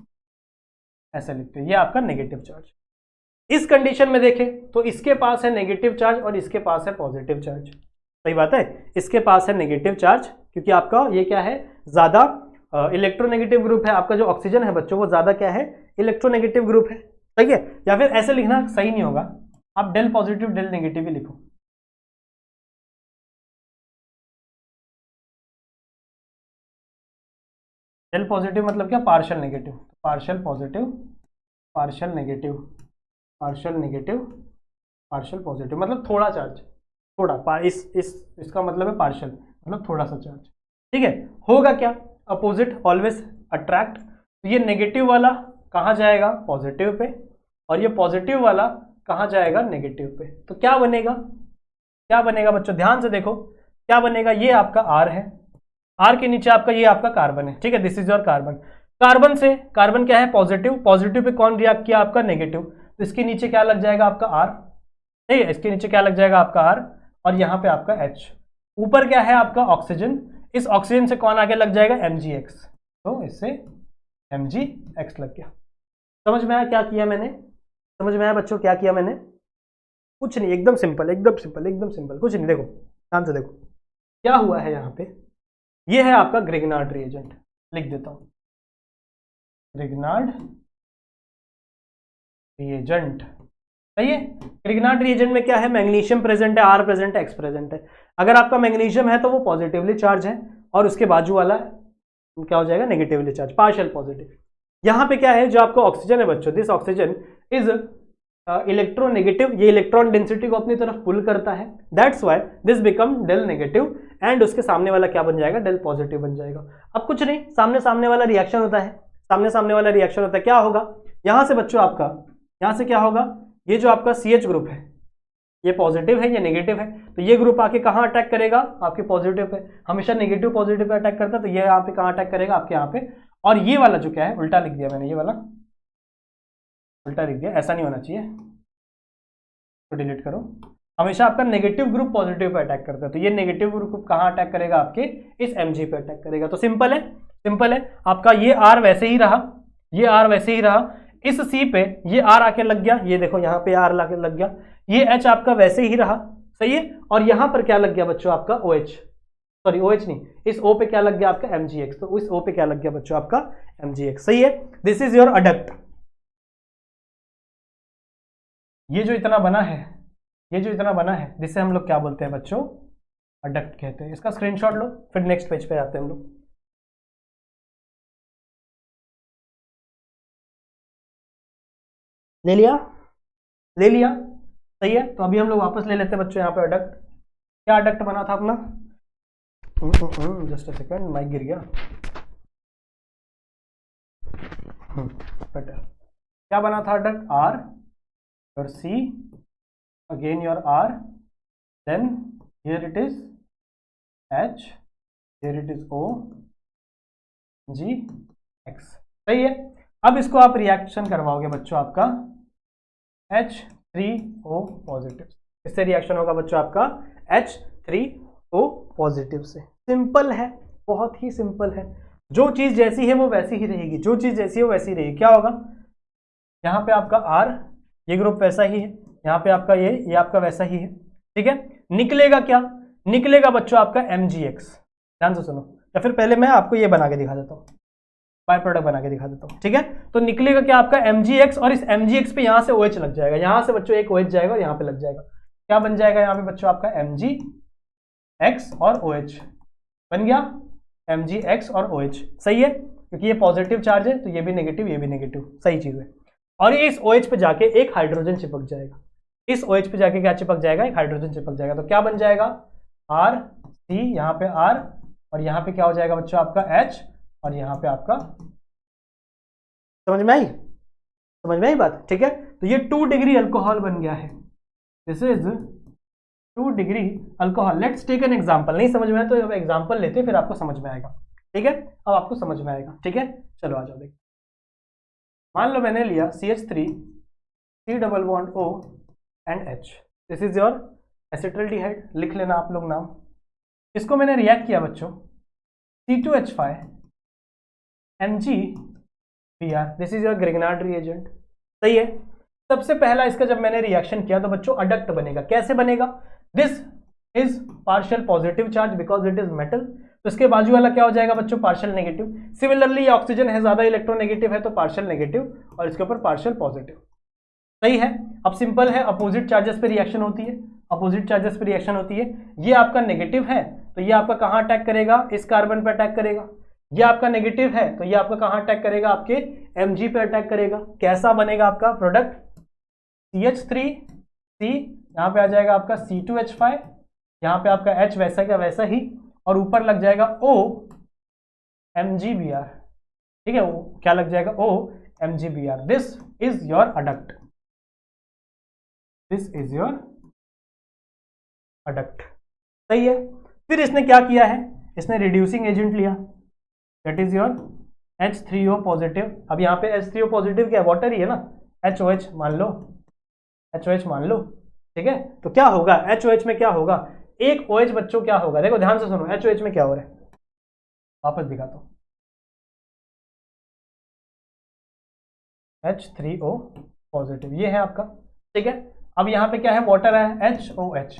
ऐसे लिखते, ये आपका नेगेटिव चार्ज। इस कंडीशन में देखें तो इसके पास है नेगेटिव चार्ज और इसके पास है पॉजिटिव चार्ज, सही बात है, इसके पास है नेगेटिव चार्ज क्योंकि आपका ये क्या है, ज्यादा इलेक्ट्रोनेगेटिव ग्रुप है, आपका जो ऑक्सीजन है बच्चों वो ज्यादा क्या है, इलेक्ट्रोनेगेटिव ग्रुप है, ठीक है। या फिर ऐसे लिखना सही नहीं होगा, आप डेल पॉजिटिव डेल नेगेटिव ही लिखो। डेल पॉजिटिव मतलब क्या, partial negative, partial positive, partial negative, partial negative, partial positive मतलब थोड़ा चार्ज, थोड़ा इसका मतलब है पार्शियल मतलब थोड़ा सा चार्ज, ठीक है। होगा क्या, अपोजिट ऑलवेज अट्रैक्ट, तो ये नेगेटिव वाला कहाँ जाएगा, पॉजिटिव पे, और ये पॉजिटिव वाला कहाँ जाएगा, नेगेटिव पे। तो क्या बनेगा, क्या बनेगा बच्चों, ध्यान से देखो क्या बनेगा, ये आपका R है, R के नीचे आपका ये आपका कार्बन है, ठीक है, this is your carbon. Carbon से कार्बन क्या है, पॉजिटिव, पॉजिटिव पे कौन रिएक्ट किया, आपका नेगेटिव, तो इसके नीचे क्या लग जाएगा आपका R, ठीक है, इसके नीचे क्या लग जाएगा आपका R, और यहाँ पे आपका H। ऊपर क्या है आपका ऑक्सीजन, इस ऑक्सीजन से कौन आगे लग जाएगा, Mgx, तो इससे Mgx लग गया। समझ में आया क्या किया मैंने, समझ में आया बच्चों क्या किया मैंने, कुछ नहीं, एकदम सिंपल, एकदम सिंपल, एकदम सिंपल, कुछ नहीं। देखो ध्यान से देखो क्या हुआ है यहाँ पे, ये है आपका ग्रिग्नार्ड रिएजेंट, लिख देता हूं, ग्रिग्नार्ड रिएजेंट, सही है। ग्रिग्नार्ड रिएजेंट में क्या है, मैग्नीशियम प्रेजेंट है, R प्रेजेंट है, X प्रेजेंट है। अगर आपका मैग्नीशियम है तो वो पॉजिटिवली चार्ज है, और उसके बाजू वाला क्या हो जाएगा, नेगेटिवली चार्ज, पार्शियल पॉजिटिव। यहाँ पे क्या है, जो आपका ऑक्सीजन है बच्चों, दिस ऑक्सीजन इज इलेक्ट्रोनेगेटिव, ये इलेक्ट्रॉन डेंसिटी को अपनी तरफ पुल करता है, that's why this become del negative, and उसके सामने वाला क्या बन जाएगा, डेल पॉजिटिव बन जाएगा। अब कुछ नहीं, सामने वाला रिएक्शन होता है, सामने वाला रिएक्शन होता है, क्या होगा यहाँ से बच्चों, आपका यहाँ से क्या होगा, ये जो आपका CH ग्रुप है ये पॉजिटिव है, ये नेगेटिव है, तो ये ग्रुप आके कहाँ अटैक करेगा, आपके पॉजिटिव पे, हमेशा नेगेटिव पॉजिटिव पे अटैक करता है, तो ये यहाँ पे कहाँ अटैक करेगा, आपके यहाँ पे। और ये वाला जो क्या है, उल्टा लिख दिया मैंने, ये वाला उल्टा लिख दिया, ऐसा नहीं होना चाहिए, तो डिलीट करो। हमेशा आपका negative group positive pay attack करता है, तो ये नेगेटिव ग्रुप कहाँ अटैक करेगा, आपके इस Mg पे अटैक करेगा। तो सिंपल है, सिंपल है, आपका ये R वैसे ही रहा, ये R वैसे ही रहा, इस C पे ये R आके लग गया, ये देखो यहाँ पे R लाके लग गया, ये H आपका वैसे ही रहा, सही है, और यहाँ पर क्या लग गया बच्चों, आपका OH, सॉरी OH नहीं, इस O पे क्या लग गया आपका Mgx, तो इस O पे क्या लग गया बच्चों, आपका Mgx, सही है। दिस इज योर अडक्ट, ये जो इतना बना है, ये जो इतना बना है, जिसे हम लोग क्या बोलते हैं बच्चों, अडक्ट कहते हैं। इसका स्क्रीनशॉट लो, फिर नेक्स्ट पेज पे जाते हैं हम लोग। ले लिया, ले लिया, सही है। तो अभी हम लोग वापस ले लेते हैं बच्चों यहाँ पे अडक्ट, क्या अडक्ट बना था अपना, जस्ट अ सेकंड, माइक गिर गया, बेटर, क्या बना था अडक्ट, R और C, again your R, then here it is H, here it is O, G, X, सही है। अब इसको आप रिएक्शन करवाओगे बच्चों आपका H3O पॉजिटिव, इससे रिएक्शन होगा बच्चों आपका H3O पॉजिटिव से। सिंपल है, बहुत ही सिंपल है, जो चीज जैसी है वो वैसी ही रहेगी, जो चीज जैसी है वो वैसी रहेगी। क्या होगा, यहाँ पे आपका R, ये ग्रुप वैसा ही है, यहाँ पे आपका ये आपका वैसा ही है, ठीक है। निकलेगा क्या, निकलेगा बच्चों आपका Mgx, ध्यान से सुनो, या फिर पहले मैं आपको ये बना के दिखा देता हूँ, बाय प्रोडक्ट बना के दिखा देता हूँ, ठीक है। तो निकलेगा क्या आपका Mgx, और इस Mgx पे यहाँ से OH लग जाएगा, यहाँ से बच्चों एक OH जाएगा और यहाँ पे लग जाएगा, क्या बन जाएगा यहाँ पे बच्चों आपका Mgx और OH बन गया, Mgx और OH, सही है, क्योंकि ये पॉजिटिव चार्ज है तो ये भी नेगेटिव, ये भी नेगेटिव, सही चीज है। और ये इस OH पे जाके एक हाइड्रोजन चिपक जाएगा, इस OH पे जाके क्या चिपक जाएगा, एक हाइड्रोजन चिपक जाएगा, तो क्या बन जाएगा R C, यहाँ पे R, और यहाँ पे क्या हो जाएगा बच्चों आपका H, और यहाँ पे आपका, समझ में आई, समझ में आई बात, ठीक है। तो ये 2 डिग्री अल्कोहल बन गया है, this is 2 degree alcohol. Let's take an example, नहीं समझ में आया तो अब एग्जांपल लेते फिर आपको समझ में आएगा, ठीक है, अब आपको समझ में आएगा, ठीक है। चलो आ जाओ, देखो मान लो मैंने लिया CH3 C double bond O and H, this is your acetaldehyde, लिख लेना आप लोग नाम। इसको मैंने रिएक्ट किया बच्चों, C2H5 MgBr, this is your Grignard reagent, सही है। सबसे पहला इसका जब मैंने रिएक्शन किया तो बच्चों अडक्ट बनेगा, कैसे बनेगा, this is partial positive charge because it is metal, तो इसके बाजू वाला क्या हो जाएगा बच्चों, पार्शियल नेगेटिव। सिमिलरली ये ऑक्सीजन है, ज्यादा इलेक्ट्रोनेगेटिव है तो पार्शियल नेगेटिव और इसके ऊपर पार्शियल पॉजिटिव। सही है। अब सिंपल है, अपोजिट चार्जेस पे रिएक्शन होती है, अपोजिट चार्जेस पे रिएक्शन होती है। ये आपका नेगेटिव है तो ये आपका कहाँ अटैक करेगा, इस कार्बन पे अटैक करेगा। ये आपका नेगेटिव है तो ये आपका कहाँ अटैक करेगा, आपके Mg पे अटैक करेगा। कैसा बनेगा आपका प्रोडक्ट, CH3C, यहाँ पे आ जाएगा आपका C2H5, यहाँ पे आपका H वैसा का वैसा ही, और ऊपर लग जाएगा O MgBr। ठीक है, वो क्या लग जाएगा, O MgBr। This is your adduct, this is your adduct. सही है। फिर इसने क्या किया है, इसने रिड्यूसिंग एजेंट लिया, that is your H3O positive. अब यहाँ पे H3O पॉजिटिव क्या है, वाटर ही है ना, HOH मान लो, HOH मान लो। ठीक है, तो क्या होगा HOH में, क्या होगा, एक OH बच्चों क्या होगा, देखो ध्यान से सुनो, HOH में क्या हो रहा है, वापस दिखाता हूं, H3O पॉजिटिव ये है आपका। ठीक है, अब यहाँ पे क्या है, वाटर है, HOH।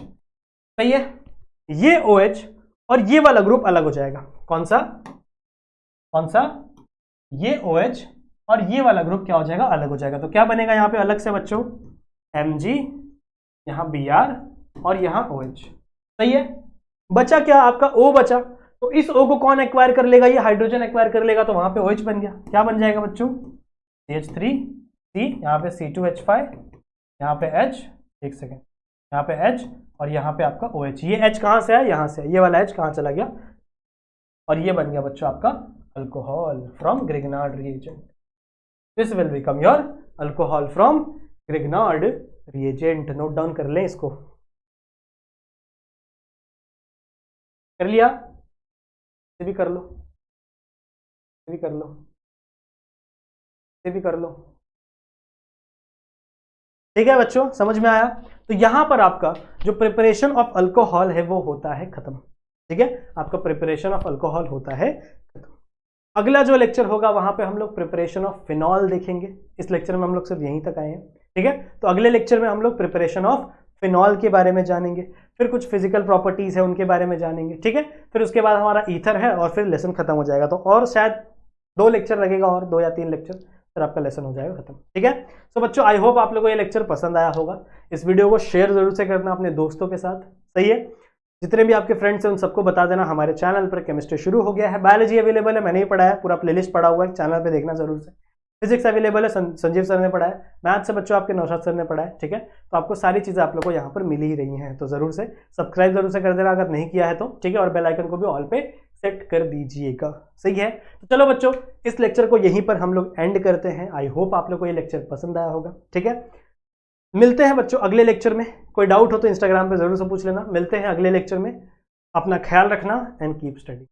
सही है, ये OH और ये वाला ग्रुप अलग हो जाएगा। कौन सा, कौन सा, ये OH और ये वाला ग्रुप क्या हो जाएगा, अलग हो जाएगा। तो क्या बनेगा यहाँ पे अलग से बच्चों, Mg, यहाँ Br और यहाँ OH। सही है, बचा क्या आपका O बचा, तो इस O को कौन एक्वायर कर लेगा, ये हाइड्रोजन एक्वायर कर लेगा, तो वहां पे OH बन गया। क्या बन जाएगा बच्चों, CH3C, यहाँ पे C2H5, यहाँ पे H, एक सेकेंड, यहाँ पे H और यहाँ पे आपका OH। ये H कहाँ से है, यहाँ से, ये वाला H कहाँ चला गया, और ये बन गया बच्चों आपका alcohol from Grignard reagent. This will become your alcohol from Grignard reagent. Note down कर लें इसको, कर लिया, ये भी कर लो, ये भी कर लो, ये भी कर लो। ठीक है बच्चों, समझ में आया। तो यहां पर आपका जो प्रिपरेशन ऑफ अल्कोहल है वो होता है खत्म। ठीक है, आपका प्रिपरेशन ऑफ अल्कोहल होता है खत्म। अगला जो लेक्चर होगा वहां पे हम लोग प्रिपरेशन ऑफ फिनॉल देखेंगे। इस लेक्चर में हम लोग सिर्फ यहीं तक आए हैं। ठीक है, तो अगले लेक्चर में हम लोग प्रिपरेशन ऑफ फिनॉल के बारे में जानेंगे, फिर कुछ फिजिकल प्रॉपर्टीज है उनके बारे में जानेंगे। ठीक है, फिर उसके बाद हमारा ईथर है और फिर लेसन खत्म हो जाएगा। तो और शायद 2 लेक्चर लगेगा, और 2 या 3 लेक्चर, फिर आपका लेसन हो जाएगा खत्म। ठीक है, तो बच्चों आई होप आप लोगों को ये लेक्चर पसंद आया होगा। इस वीडियो को शेयर जरूर से करना अपने दोस्तों के साथ। सही है, जितने भी आपके फ्रेंड्स हैं उन सबको बता देना हमारे चैनल पर केमिस्ट्री शुरू हो गया है। बायोलॉजी अवेलेबल है, मैंने ही पढ़ाया, पूरा प्लेलिस्ट पड़ा हुआ है, चैनल पे देखना जरूर से। फिजिक्स अवेलेबल है, संजीव सर ने पढ़ाया। मैथ से बच्चों आपके नौशाद सर ने पढ़ाया। ठीक है, तो आपको सारी चीज़ें आप लोग को यहाँ पर मिल ही रही हैं, तो जरूर से सब्सक्राइब जरूर से कर देना अगर नहीं किया है तो। ठीक है, और बेल आइकन को भी ऑल पे सेट कर दीजिएगा। सही है, तो चलो बच्चों इस लेक्चर को यहीं पर हम लोग एंड करते हैं। आई होप आप लोग को ये लेक्चर पसंद आया होगा। ठीक है, मिलते हैं बच्चों अगले लेक्चर में। कोई डाउट हो तो इंस्टाग्राम पे जरूर से पूछ लेना। मिलते हैं अगले लेक्चर में, अपना ख्याल रखना एंड कीप स्टडी।